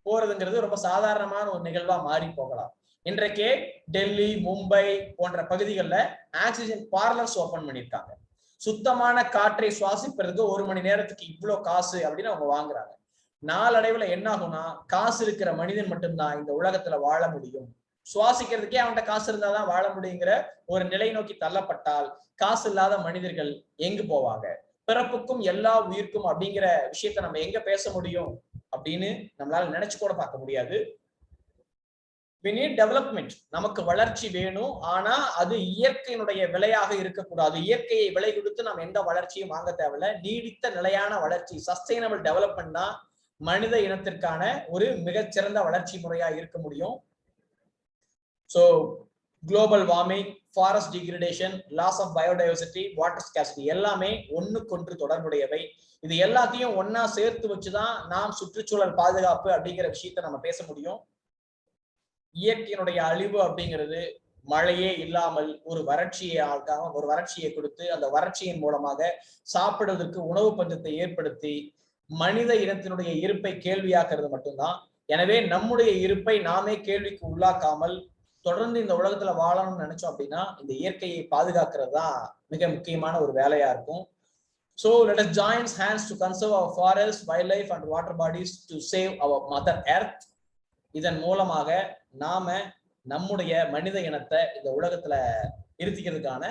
போறதுங்கிறது ரொம்ப சாதாரணமான ஒரு நிகழ்வா மாறி போகலாம். இன்றைக்கே டெல்லி, மும்பை போன்ற பகுதிகளில் ஆக்சிஜன் பார்லர்ஸ் ஓபன் பண்ணியிருக்காங்க. சுத்தமான காற்றை சுவாசிப்பதற்கு 1 மணி நேரத்துக்கு இவ்வளவு காசு அப்படின்னு அவங்க வாங்குறாங்க. நாளடைவுல என்ன ஆகும்னா காசு இருக்கிற மனிதன் மட்டும்தான் இந்த உலகத்துல வாழ முடியும். சுவாசிக்கிறதுக்கே அவன்கிட்ட காசு இருந்தாதான் வாழ முடியுங்கிற ஒரு நிலை நோக்கி தள்ளப்பட்டால் காசு இல்லாத மனிதர்கள் எங்கு போவாங்க? பிறப்புக்கும் எல்லா உயிர்க்கும் அப்படிங்கிற விஷயத்த நம்ம எங்க பேச முடியும் அப்படின்னு நம்மளால நினைச்சு கூட பார்க்க முடியாது. We need development. நமக்கு வளர்ச்சி வேணும், ஆனா அது இயற்கையினுடைய விலையாக இருக்கக்கூடாது. இயற்கையை விலை கொடுத்து நம்ம எந்த வளர்ச்சியும் வாங்க தேவையில்ல. நீடித்த நிலையான வளர்ச்சி, சஸ்டைனபிள் டெவலப்மெண்ட் தான் மனித இனத்திற்கான ஒரு மிகச்சிறந்த வளர்ச்சி முறையா இருக்க முடியும். So global warming, forest degradation, loss of biodiversity, water scarcity எல்லாமே ஒண்ணுக்கொன்று தொடர்புடையவை. இது எல்லாத்தையும் ஒன்னா சேர்த்து வச்சுதான் நாம் சுற்றுச்சூழல் பாதுகாப்பு அப்படிங்கிற விஷயத்த நம்ம பேச முடியும். இயற்கையினுடைய அழிவு அப்படிங்கிறது மழையே இல்லாமல் ஒரு வறட்சியை கொடுத்து அந்த வறட்சியின் மூலமாக சாப்பிடுவதற்கு உணவு பஞ்சத்தை ஏற்படுத்தி மனித இனத்தினுடைய இருப்பை கேள்வியாக்குறது மட்டும்தான். எனவே நம்முடைய இருப்பை நாமே கேள்விக்கு உள்ளாக்காமல் தொடர்ந்து இந்த உலகத்துல வாழணும்னு நினைச்சோம் அப்படின்னா இந்த இயற்கையை பாதுகாக்கிறது தான் மிக முக்கியமான ஒரு வேலையா இருக்கும். So let us join hands to conserve our forests, wildlife and water bodies to save our mother earth. இதன் மூலமாக நாம நம்முடைய மனித இனத்தை இந்த உலகத்துல இருத்திக்கிறதுக்கான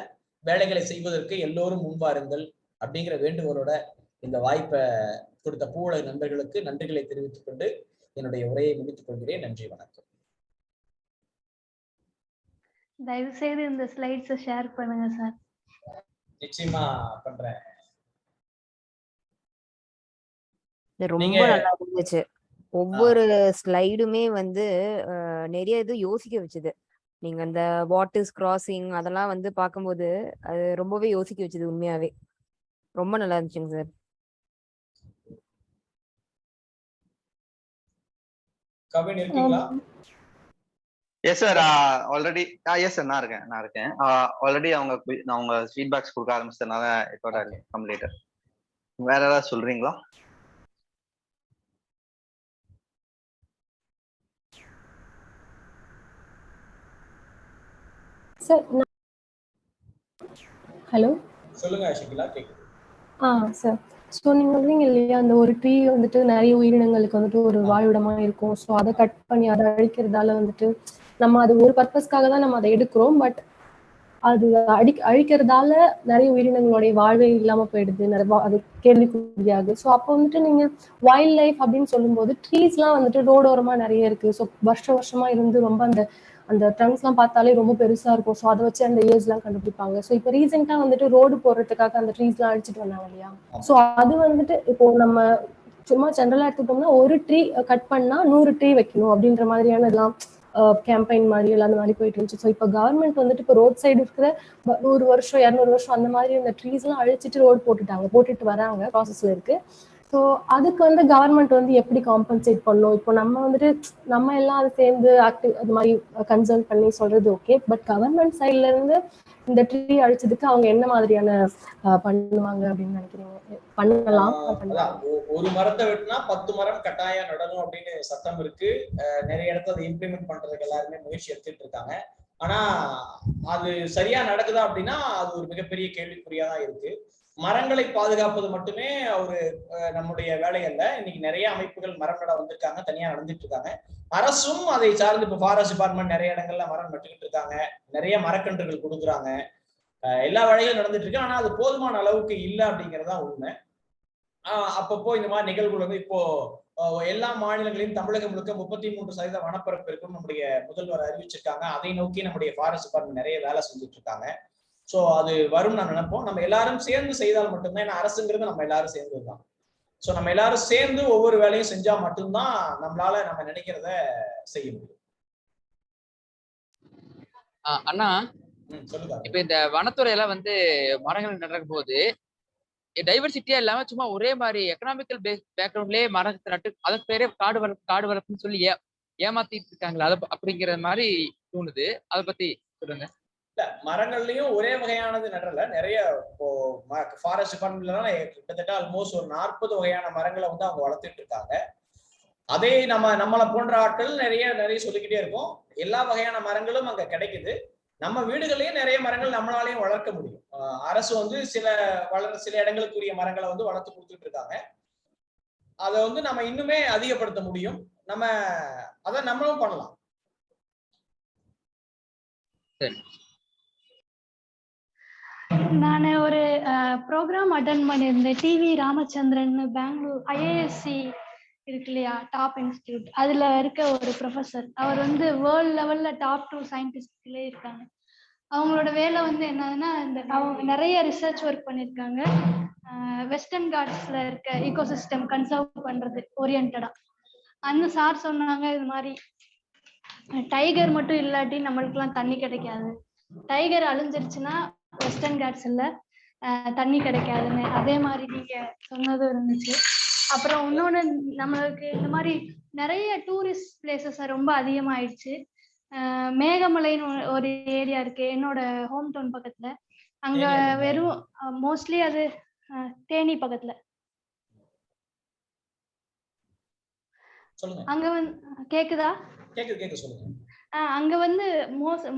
வேலைகளை செய்வதற்கு எல்லோரும் முன்வாருங்கள் அப்படிங்கிற வேண்டுகோளோட இந்த வாய்ப்பை கொடுத்த பூவுலக நண்பர்களுக்கு நன்றிகளை தெரிவித்துக் கொண்டு என்னுடைய உரையை முடித்துக் கொள்கிறேன். நன்றி, வணக்கம். தயவு செய்து இந்த ஸ்லைட்ஸை ஷேர் பண்ணுங்க சார். நிச்சயமா பண்றேன். ரொம்ப நல்லா இருந்துச்சு. ஒவ்வொரு ஸ்லைடுமே வந்து நிறைய இது யோசிக்க வச்சுது. நீங்க அந்த வாட்டர்ஸ் கிராசிங் அதெல்லாம் வந்து பார்க்கும்போது அது ரொம்பவே யோசிக்க வச்சுது. உண்மையாவே ரொம்ப நல்லா இருந்துச்சுங்க சார். கவின் இருக்கீங்களா? Yes sir, already yes sir, நான் இருக்கேன். ஆல்ரெடி அவங்க ஃபீட்பேக்ஸ் கொடுக்க ஆரம்பிச்சதுனால இதோட கம்ப்ளீட்டட். வேற ஏதாவது சொல்றீங்களா? சார் ஹலோ சொல்லுங்க ஷிகிலா, கேக்குது. சார், ஸோ நீங்கள் சொல்றீங்க இல்லையா, அந்த ஒரு ட்ரீ வந்துட்டு நிறைய உயிரினங்களுக்கு வந்துட்டு ஒரு வாழ்விடமா இருக்கும். ஸோ அதை கட் பண்ணி அதை அழிக்கிறதால வந்துட்டு நம்ம அது ஒரு பர்பஸ்க்காக தான் நம்ம அதை எடுக்கிறோம். பட் அது அழிக்கிறதால நிறைய உயிரினங்களுடைய வாழ்வே இல்லாம போயிடுது, அது கேள்விக்குறியாகுது. ஸோ அப்போ வந்துட்டு நீங்க வைல்ட் லைஃப் அப்படின்னு சொல்லும்போது ட்ரீஸ்லாம் வந்துட்டு ரோடோரமா நிறைய இருக்கு. ஸோ வருஷமா இருந்து ரொம்ப அந்த அந்த ட்ரங்க்ஸ்லாம் பார்த்தாலே ரொம்ப பெருசா இருக்கும். ஸோ அதை வச்சு அந்த ஏஜ்லாம் கண்டுபிடிப்பாங்க. ஸோ இப்போ ரீசெண்டா வந்துட்டு ரோடு போடுறதுக்காக அந்த ட்ரீஸ்லாம் அழிச்சிட்டு வந்தாங்க இல்லையா? ஸோ அது வந்துட்டு இப்போ நம்ம சும்மா ஜென்ரலா எடுத்துக்கிட்டோம்னா ஒரு ட்ரீ கட் பண்ணா 100 ட்ரீ வைக்கணும் அப்படின்ற மாதிரியான இதெல்லாம் கேம்பெயின் மாதிரி எல்லாம் அந்த மாதிரி போயிட்டு இருந்துச்சு. ஸோ இப்போ கவர்மெண்ட் வந்துட்டு இப்போ ரோட் சைடு இருக்கிற 100 வருஷம் 200 வருஷம் அந்த மாதிரி அந்த ட்ரீஸ் எல்லாம் அழிச்சிட்டு ரோடு போட்டுட்டு வராங்க, ப்ராசஸ்ல இருக்கு. ஸோ அதுக்கு வந்து கவர்மெண்ட் வந்து எப்படி காம்பன்சேட் பண்ணும்? இப்போ நம்ம வந்துட்டு நம்ம எல்லாம் அதை சேர்ந்து ஆக்டிவ் அது மாதிரி கன்சர்ன் பண்ணி சொல்றது ஓகே. பட் கவர்மெண்ட் சைட்ல இருந்து இந்த ட்ரீ அழிச்சதுக்கு அவங்க என்ன மாதிரியான பண்ணுவாங்க அப்படின்னு நினைக்கிறீங்க? பண்ணலாம். ஒரு மரத்தை வெட்டினா 10 மரம் கட்டாயம் நடணும் அப்படின்னு சட்டம் இருக்கு. நிறைய இடத்துல அதை இம்ப்ளிமெண்ட் பண்றதுக்கு எல்லாருமே முயற்சி எடுத்துட்டு இருக்காங்க. ஆனா அது சரியா நடக்குதா அப்படின்னா அது ஒரு மிகப்பெரிய கேள்விக்குறியாதான் இருக்கு. மரங்களை பாதுகாப்பது மட்டுமே ஒரு நம்முடைய வேலை அல்ல. இன்னைக்கு நிறைய அமைப்புகள் மரம் நட வந்திருக்காங்க, தனியா நடந்துட்டு இருக்காங்க. அரசும் அதை சார்ந்து இப்ப ஃபாரஸ்ட் டிபார்ட்மெண்ட் நிறைய இடங்கள்ல மரம் நட்டுக்கிட்டு இருக்காங்க, நிறைய மரக்கன்றுகள் கொடுக்குறாங்க, எல்லா வேலைகளும் நடந்துட்டு இருக்கு. ஆனா அது போதுமான அளவுக்கு இல்லை அப்படிங்கறதா உண்மை. அப்பப்போ இந்த மாதிரி நிகழ்வுகள் வந்து இப்போ எல்லா மாநிலங்களையும் தமிழகம் முழுக்க 33% வனப்பரப்பு இருக்கும் நம்முடைய முதல்வர் அறிவிச்சிருக்காங்க. அதை நோக்கி நம்முடைய ஃபாரஸ்ட் டிபார்ட்மெண்ட் நிறைய வேலை செஞ்சுட்டு இருக்காங்க. சோ அது வரும் நான் நினைப்போம். நம்ம எல்லாரும் சேர்ந்து செய்தால் மட்டும்தான், ஏன்னா அரசுங்கிறது நம்ம எல்லாரும் சேர்ந்ததுதான். சோ நம்ம எல்லாரும் சேர்ந்து ஒவ்வொரு வேலையும் செஞ்சா மட்டும்தான் நம்மளால நம்ம நினைக்கிறத செய்ய முடியும். அண்ணா சொல்லுங்க. இப்ப இந்த வனத்துறையெல்லாம் வந்து மரங்கள் நடக்கும் போது டைவர்சிட்டியா இல்லாம சும்மா ஒரே மாதிரி எக்கனாமிக்கல் பேக்ரவுண்ட்லயே மரத்தை நட்டு அதற்கு பேரே காடு வளர்ப்புன்னு சொல்லி ஏமாத்திட்டு இருக்காங்களா? அதை அப்படிங்கிற மாதிரி தோணுது. அதை பத்தி சொல்லுங்க. இல்ல, மரங்கள்லயும் ஒரே வகையானது நடல. நிறைய இப்போ ஃபாரஸ்ட் டிபார்ட்மெண்ட்ல கிட்டத்தட்ட ஆல்மோஸ்ட் ஒரு 40 வகையான மரங்களை வந்து அவங்க வளர்த்துட்டு இருக்காங்க. அதே நம்மளை போன்ற ஆட்கள் நிறைய சொல்லிக்கிட்டே இருக்கோம். எல்லா வகையான மரங்களும் அங்க கிடைக்குது. நம்ம வீடுகளையும் நிறைய மரங்கள் நம்மளாலையும் வளர்க்க முடியும். அரசு வந்து சில இடங்களுக்குரிய மரங்களை வந்து வளர்த்து கொடுத்துட்டு இருக்காங்க. அதை வந்து நம்ம இன்னுமே அதிகப்படுத்த முடியும். அதை நம்மளும் பண்ணலாம். நான் ஒரு ப்ரோக்ராம் அட்டன் பண்ணியிருந்தேன். டிவி ராமச்சந்திரன், பெங்களூர் ஐஏஎஸ்சி இருக்கு இல்லையா, டாப் இன்ஸ்டிடியூட், அதுல இருக்க ஒரு ப்ரொஃபஸர். அவர் வந்து வேர்ல்ட் லெவல்ல டாப் 2 சயின்டிஸ்ட்லேயே இருக்காங்க. அவங்களோட வேலை வந்து என்னதுன்னா, அவங்க நிறைய ரிசர்ச் ஒர்க் பண்ணியிருக்காங்க. வெஸ்டர்ன் காட்ஸ்ல இருக்க ஈகோசிஸ்டம் கன்சர்வ் பண்றது ஓரியன்டா. அந்த சார் சொன்னாங்க, இது மாதிரி டைகர் மட்டும் இல்லாட்டி நம்மளுக்குலாம் தண்ணி கிடைக்காது, டைகர் அழிஞ்சிருச்சுன்னா வெஸ்டர்ன் காட்ஸ்ல தண்ணி கிடைக்காதுன்னு. அதே மாதிரி நீங்க சொன்னதும் இருந்துச்சு. அப்புறம் இன்னொன்னு, நம்மளுக்கு இந்த மாதிரி நிறைய டூரிஸ்ட் பிளேசஸ் ரொம்ப அதிகமாயிடுச்சு. மேகமலைன்னு ஒரு ஏரியா இருக்கு என்னோட ஹோம் டவுன் பக்கத்துல. அங்க வெறும் மோஸ்ட்லி அது தேனி பக்கத்துல. அங்க வந்து கேக்குதா? அங்க வந்து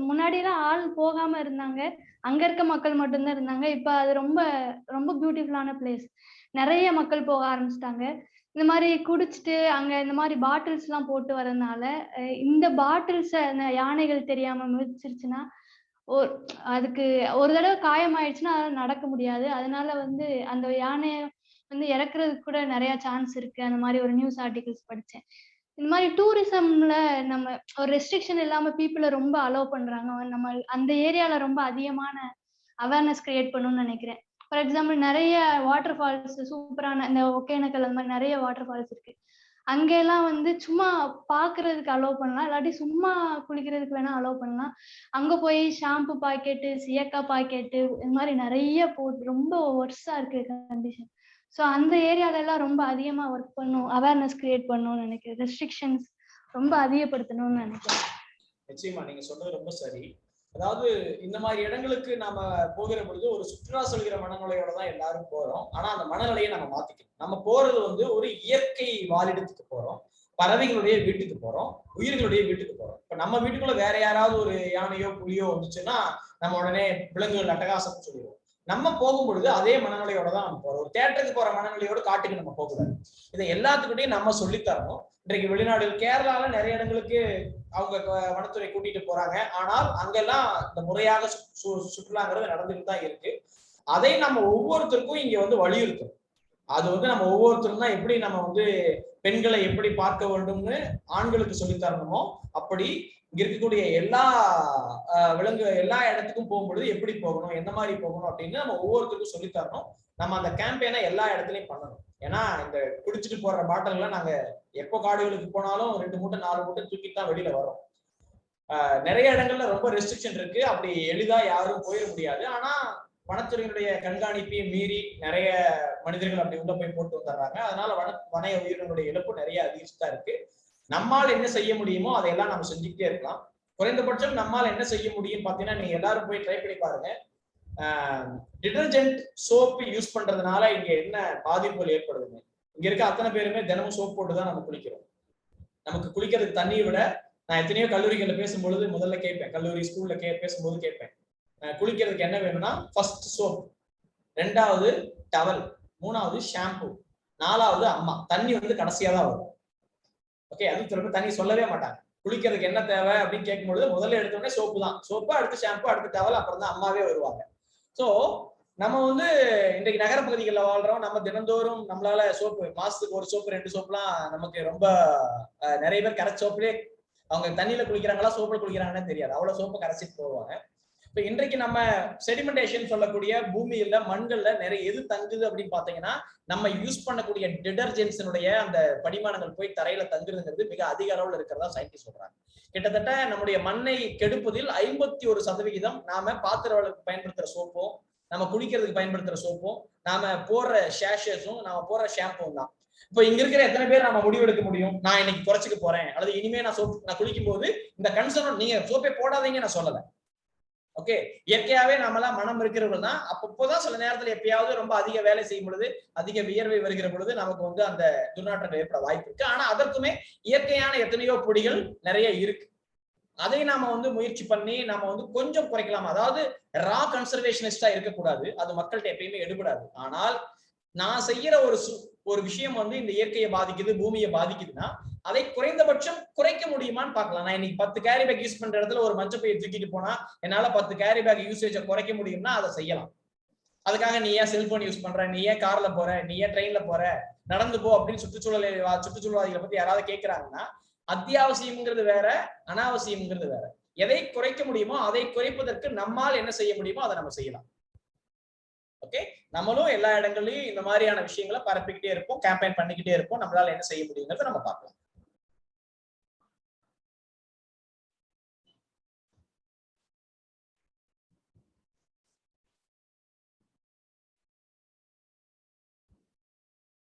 முன்னாடி எல்லாம் ஆள் போகாம இருந்தாங்க, அங்க இருக்க மக்கள் மட்டும்தான் இருந்தாங்க. இப்ப அது ரொம்ப ரொம்ப பியூட்டிஃபுல்லான பிளேஸ். நிறைய மக்கள் போக ஆரம்பிச்சிட்டாங்க. இந்த மாதிரி குடிச்சிட்டு அங்க இந்த மாதிரி பாட்டில்ஸ் எல்லாம் போட்டு வரதுனால இந்த பாட்டில்ஸ யானைகள் தெரியாம மிதிச்சிருச்சுன்னா அதுக்கு ஒரு தடவை காயமாயிடுச்சுன்னா அதால நடக்க முடியாது. அதனால வந்து அந்த யானைய வந்து இறக்குறதுக்கு கூட நிறைய சான்ஸ் இருக்கு. அந்த மாதிரி ஒரு நியூஸ் ஆர்டிகல்ஸ் படிச்சேன். இந்த மாதிரி டூரிசம்ல நம்ம ஒரு ரெஸ்ட்ரிக்ஷன் இல்லாம பீப்புளை ரொம்ப அலோவ் பண்றாங்க. நம்ம அந்த ஏரியால ரொம்ப அதிகமான அவேர்னஸ் கிரியேட் பண்ணணும்னு நினைக்கிறேன். ஃபார் எக்ஸாம்பிள் நிறைய வாட்டர் ஃபால்ஸ், சூப்பரான இந்த ஒகேனக்கல், அந்த மாதிரி நிறைய வாட்டர் ஃபால்ஸ் இருக்கு. அங்கெல்லாம் வந்து சும்மா பாக்குறதுக்கு அலோவ் பண்ணலாம், இல்லாட்டி சும்மா குளிக்கிறதுக்கு வேணா அலோவ் பண்ணலாம். அங்க போய் ஷாம்பு பாக்கெட்டு, சியக்கா பாக்கெட்டு, இந்த மாதிரி நிறைய போட்டு ரொம்ப ஒர்ஸா இருக்கு கண்டிஷன். ஸோ அந்த ஏரியால எல்லாம் ரொம்ப அதிகமா ஒர்க் பண்ணும், அவேர்னஸ் கிரியேட் பண்ணணும்னு நினைக்கிறேன். ரெஸ்ட்ரிக்ஷன்ஸ் ரொம்ப அதிகப்படுத்தணும்னு நினைக்கிறேன். நிச்சயமா நீங்க சொன்னது ரொம்ப சரி. அதாவது இந்த மாதிரி இடங்களுக்கு நாம போகிற பொழுது ஒரு சுற்றுலா சொல்கிற மனநிலையோட தான் எல்லாரும் போறோம். ஆனா அந்த மனநிலையை நம்ம மாத்திக்கணும். நம்ம போறது வந்து ஒரு இயற்கை வாழிடத்துக்கு போறோம், பறவைகளுடைய வீட்டுக்கு போறோம், உயிர்களுடைய வீட்டுக்கு போறோம். இப்ப நம்ம வீட்டுக்குள்ள வேற யாராவது ஒரு யானையோ புலியோ வந்துச்சுன்னா நம்ம உடனே விலங்குகள் அட்டகாசம் சொல்லிடுவோம். நம்ம போகும் பொழுது அதே மனநிலையோட தான் நம்ம போறோம். ஒரு தியேட்டருக்கு போற மனநிலையோட காட்டுக்கு நம்ம போகக்கூடாது. இதை எல்லாத்துக்கிட்டையும் நம்ம சொல்லித்தரணும். இன்றைக்கு வெளிநாடு கேரளால நிறைய இடங்களுக்கு அவங்க வனத்துறை கூட்டிட்டு போறாங்க. ஆனால் அங்கெல்லாம் இந்த முறையாக சுற்றுலாங்கிறது நடந்துட்டு தான் இருக்கு. அதை நம்ம ஒவ்வொருத்தருக்கும் இங்க வந்து வலியுறுத்தணும். அது வந்து நம்ம ஒவ்வொருத்தரும் தான் எப்படி நம்ம வந்து பெண்களை எப்படி பார்க்க வேண்டும்னு ஆண்களுக்கு சொல்லித்தரணுமோ அப்படி இங்க இருக்கக்கூடிய எல்லா எல்லா இடத்துக்கும் போகும்பொழுது எப்படி போகணும், எந்த மாதிரி போகணும் அப்படின்னு நம்ம ஒவ்வொருத்தருக்கும் சொல்லித்தரணும். நம்ம அந்த கேம்பெயினை எல்லா இடத்துலயும் பண்ணணும். ஏன்னா இந்த குடிச்சிட்டு போற பாட்டில் எல்லாம் நாங்க எப்போ காடுகளுக்கு போனாலும் 2 மூட்டை 4 மூட்டை தூக்கிட்டு தான் வெளியில வரோம். நிறைய இடங்கள்ல ரொம்ப ரெஸ்ட்ரிக்ஷன் இருக்கு. அப்படி எளிதா யாரும் போயிட முடியாது. ஆனா வனத்துறையினுடைய கண்காணிப்பையும் மீறி நிறைய மனிதர்கள் அப்படி உள்ள போய் போட்டு வந்துடுறாங்க. அதனால வன உயிரினுடைய இழப்பு நிறைய அதிகரிச்சுதான் இருக்கு. நம்மால் என்ன செய்ய முடியுமோ அதையெல்லாம் நம்ம செஞ்சுக்கிட்டே இருக்கலாம். குறைந்தபட்சம் நம்மால் என்ன செய்ய முடியும் பாத்தீங்கன்னா, நீங்க எல்லாரும் போய் ட்ரை பண்ணி பாருங்க. டிடர்ஜென்ட் சோப்பு யூஸ் பண்றதுனால இங்க என்ன பாதிப்புகள் ஏற்படுதுங்க. இங்க இருக்க அத்தனை பேருமே தினமும் சோப் போட்டுதான் நம்ம குளிக்கிறோம். நமக்கு குளிக்கிறதுக்கு தண்ணியை விட நான் எத்தனையோ கல்லூரிகள்ல பேசும்பொழுது முதல்ல கேட்பேன், கல்லூரி ஸ்கூல்ல பேசும்போது கேட்பேன், குளிக்கிறதுக்கு என்ன வேணும்னா ஃபர்ஸ்ட் சோப், 2வது டவல், 3வது ஷாம்பு, 4வது அம்மா. தண்ணி வந்து கடைசியா தான் வரும். ஓகே, அது திரும்ப தண்ணி சொல்லவே மாட்டாங்க. குளிக்கிறதுக்கு என்ன தேவை அப்படின்னு கேட்கும்பொழுது முதல்ல எடுத்தோடனே சோப்பு தான். சோப்பு, அடுத்து ஷாம்பு, அடுத்து டவல், அப்புறம் தான் அம்மாவே வருவாங்க. ஸோ நம்ம வந்து இன்றைக்கு நகர பகுதிகளில் வாழ்றோம். நம்ம தினந்தோறும் நம்மளால சோப்பு, மாசத்துக்கு ஒரு சோப்பு 2 சோப்புலாம் நமக்கு ரொம்ப நிறைய பேர் கரைச்ச சோப்புலேயே அவங்க தண்ணியில குளிக்கிறாங்களா சோப்புல குளிக்கிறாங்கன்னு தெரியாது. அவ்வளவு சோப்பு கரைச்சிட்டு போவாங்க. இப்ப இன்றைக்கு நம்ம செடிமெண்டேஷன் சொல்லக்கூடிய பூமியில மண்கள்ல நிறைய எது தங்குது அப்படின்னு பாத்தீங்கன்னா, நம்ம யூஸ் பண்ணக்கூடிய டிடர்ஜென்ட்ஸினுடைய அந்த படிமானங்கள் போய் தரையில தங்குறதுங்கிறது மிக அதிக அளவுல இருக்கிறதா சயின்டிஸ்ட் சொல்றாங்க. கிட்டத்தட்ட நம்முடைய மண்ணை கெடுப்பதில் 51% நாம பாத்திரங்களுக்கு பயன்படுத்துற சோப்பும், நம்ம குளிக்கிறதுக்கு பயன்படுத்துற சோப்பும், நாம போடுற ஷேஷஸும், நாம போடுற ஷாம்பும் தான். இப்ப இங்க இருக்கிற எத்தனை பேர் நம்ம முடிவெடுக்க முடியும், நான் இன்னைக்கு குறைச்சிக்க போறேன் அல்லது இனிமே நான் குளிக்கும் போது இந்த கன்சர்ன், நீங்க சோப்பே போடாதீங்க நான் சொல்லல. ஓகே, இயற்கையாவே நம்மளாம் மனம் இருக்கிறவர்கள் தான். அப்பப்போதான் சில நேரத்துல எப்பயாவது ரொம்ப அதிக வேலை செய்யும் பொழுது, அதிக வியர்வை வருகிற பொழுது நமக்கு வந்து அந்த துர்நாற்றங்கள் ஏற்பட வாய்ப்பு இருக்கு. ஆனா அதற்குமே இயற்கையான எத்தனையோ பொடிகள் நிறைய இருக்கு. அதை நாம வந்து முயற்சி பண்ணி நாம வந்து கொஞ்சம் குறைக்கலாம். அதாவது ரா கன்சர்வேஷனிஸ்டா இருக்கக்கூடாது, அது மக்கள்கிட்ட எப்பயுமே எடுபடாது. ஆனால் நான் செய்யற ஒரு விஷயம் வந்து இந்த இயற்கையை பாதிக்குது, பூமியை பாதிக்குதுன்னா அதை குறைந்தபட்சம் குறைக்க முடியுமான்னு பார்க்கலாம். நான் இன்னைக்கு 10 கேரி பேக் யூஸ் பண்ற இடத்துல ஒரு மஞ்சள் பையை தூக்கிட்டு போனா என்னால 10 கேரி பேக் யூசேஜை குறைக்க முடியும்னா அதை செய்யலாம். அதுக்காக நீ ஏன் செல்போன் யூஸ் பண்ற, நீ ஏன் கார்ல போற, நீ ஏன் ட்ரெயின்ல போற, நடந்து போ அப்படின்னு சுற்றுச்சூழல்வாதிகளை பத்தி யாராவது கேட்கிறாங்கன்னா, அத்தியாவசியம்ங்கிறது வேற, அனாவசியம்ங்கிறது வேற. எதை குறைக்க முடியுமோ அதை குறைப்பதற்கு நம்மால் என்ன செய்ய முடியுமோ அதை நம்ம செய்யலாம். ஓகே, நம்மளும் எல்லா இடங்கள்லயும் இந்த மாதிரியான விஷயங்களை பரப்பிக்கிட்டே இருப்போம், கேம்பெயின் பண்ணிக்கிட்டே இருப்போம். நம்மளால என்ன செய்ய முடியுங்கிறத நம்ம பார்க்கலாம்.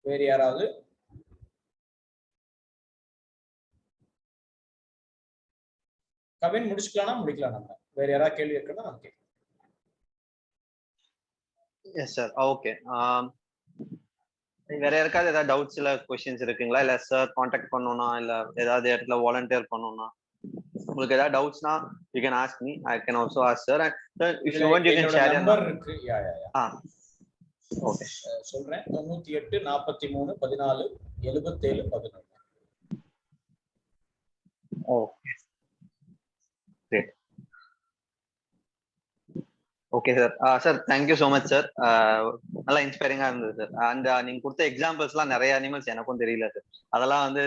வேறு யாராவது? கவின் முடிச்சுக்கலாம் நம்ம. வேற யாராவது கேள்வி இருக்குன்னா நான் கேட்கிறேன். Yes sir, okay. வேற யாருக்காவது ஏதாவது டவுட்ஸ் இல்ல क्वेश्चंस இருக்குங்களா? இல்ல சார் கான்டாக்ட் பண்ணனும்னா இல்ல ஏதாவது இடத்துல வாலண்டியர் பண்ணனும்னா உங்களுக்கு ஏதாவது டவுட்ஸ்னா you can ask me, I can also ask sir, and sir if you want you can share your number இருக்கு. ஓகே சொல்றேன். 98 43 14 77 11. Okay great. Okay sir. Sir thank you so much sir. நல்லா இன்ஸ்பைரிங்கா இருந்தது சார். அண்ட் நீங்க கொடுத்த எக்ஸாம்பிள்ஸ்லாம் நிறைய animals எனக்கும் தெரியல சார். அதெல்லாம் வந்து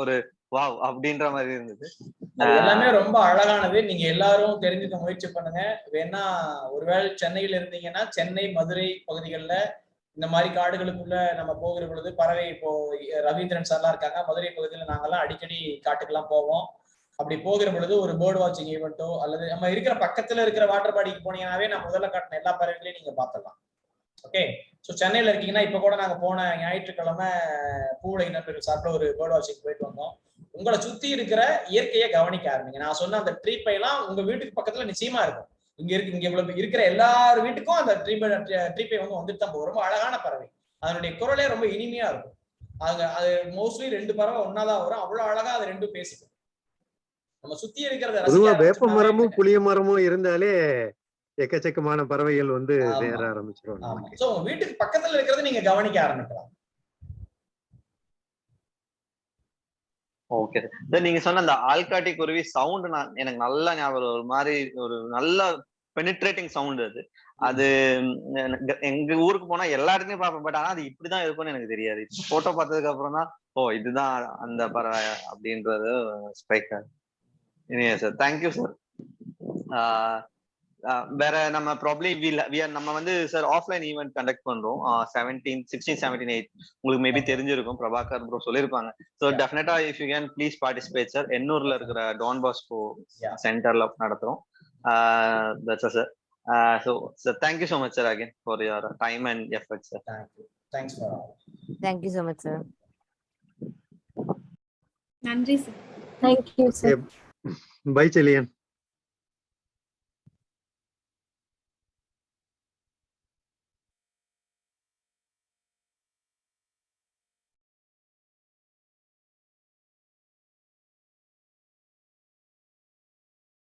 ஒரு வாவ் அப்படின்ற மாதிரி இருந்தது. எல்லாமே ரொம்ப அழகானது. நீங்க எல்லாரும் தெரிஞ்சுக்க முயற்சி பண்ணுங்க. வேணா ஒருவேளை சென்னையில இருந்தீங்கன்னா சென்னை மதுரை பகுதிகளில் இந்த மாதிரி காடுகளுக்குள்ள நம்ம போகிற பொழுது பறவை, இப்போ ரவீந்திரன் சார்லாம் இருக்காங்க மதுரை பகுதியில், நாங்கெல்லாம் அடிக்கடி காட்டுக்கெல்லாம் போவோம். அப்படி போகிற பொழுது ஒரு பேர்ட் வாட்சிங் ஈவெண்ட்டோ அல்லது நம்ம இருக்கிற பக்கத்துல இருக்கிற வாட்டர் பாடிக்கு போனீங்கன்னாவே நான் முதல்ல காட்டின எல்லா பறவைகளையும் நீங்க பார்த்துடலாம். ஓகே, ஸோ சென்னையில இருக்கீங்கன்னா இப்ப கூட நாங்க போன ஞாயிற்றுக்கிழமை பூவுலக நண்பர்கள் சார்பில் ஒரு பேர்ட் வாட்சிங் போயிட்டு வந்தோம். உங்களை சுத்தி இருக்கிற இயற்கையை கவனிக்க ஆரம்பிங்க. நான் சொன்ன அந்த ட்ரீப்பைலாம் உங்க வீட்டுக்கு பக்கத்துல நிச்சயமா இருக்கும். இங்க இவ்வளவு இருக்கிற எல்லார் வீட்டுக்கும் அந்த ட்ரீப்பை வந்துட்டு தான் போகும். ரொம்ப அழகான பறவை, அதனுடைய குரலே ரொம்ப இனிமையா இருக்கும். அது மோஸ்ட்லி 2 பறவை ஒன்னாதான் வரும். அவ்வளவு அழகா அது 2 பேசிக்கும். நம்ம சுத்தி இருக்கிறத பொதுவா வேப்ப மரமும் புளிய மரமும் இருந்தாலே எக்கச்சக்கமான பறவைகள் வந்து ஆமா. சேர ஆரம்பிச்சிரும் ஆமா. நமக்கு. சோ உங்க வீட்டுக்கு பக்கத்துல இருக்கிறத நீங்க கவனிக்க ஆரம்பிக்கலாம். Okay sir. நீங்க சொன்ன அந்த ஆள்காட்டி குருவி சவுண்ட் எனக்கு நல்லா ஞாபகம். ஒரு மாதிரி ஒரு நல்ல பெனிட்ரேட்டிங் சவுண்ட் அது. அது எங்க ஊருக்கு போனா எல்லா இடத்துலயும் பார்ப்பேன். பட் ஆனா அது இப்படிதான் இருக்கும்னு எனக்கு தெரியாது. போட்டோ பார்த்ததுக்கு அப்புறம் தான் இதுதான் அந்த பறவை அப்படின்றது ஸ்ட்ரைக் ஆகுது. Iniya sir, thank you sir. வேற நம்ம ப்ராப்ளி நம்ம வந்து சார் ஆஃப்லைன் ஈவெண்ட் கண்டக்ட் பண்றோம் 16, 17, 8 உங்களுக்கு மேபி தெரிஞ்சிருக்கும். பிரபாகர் ப்ரோ சொல்லியிருப்பாங்க. ஸோ டெஃபினட்டா if you can please participate sir. எண்ணூர்ல இருக்கிற டான் பாஸ்கோ சென்டர்ல நடத்துறோம். That's sir. So sir thank you so much sir again for your time and effort sir. Thanks for all. Thank you so much sir. நன்றி sir. Thank you sir. Bye Chezhiyan.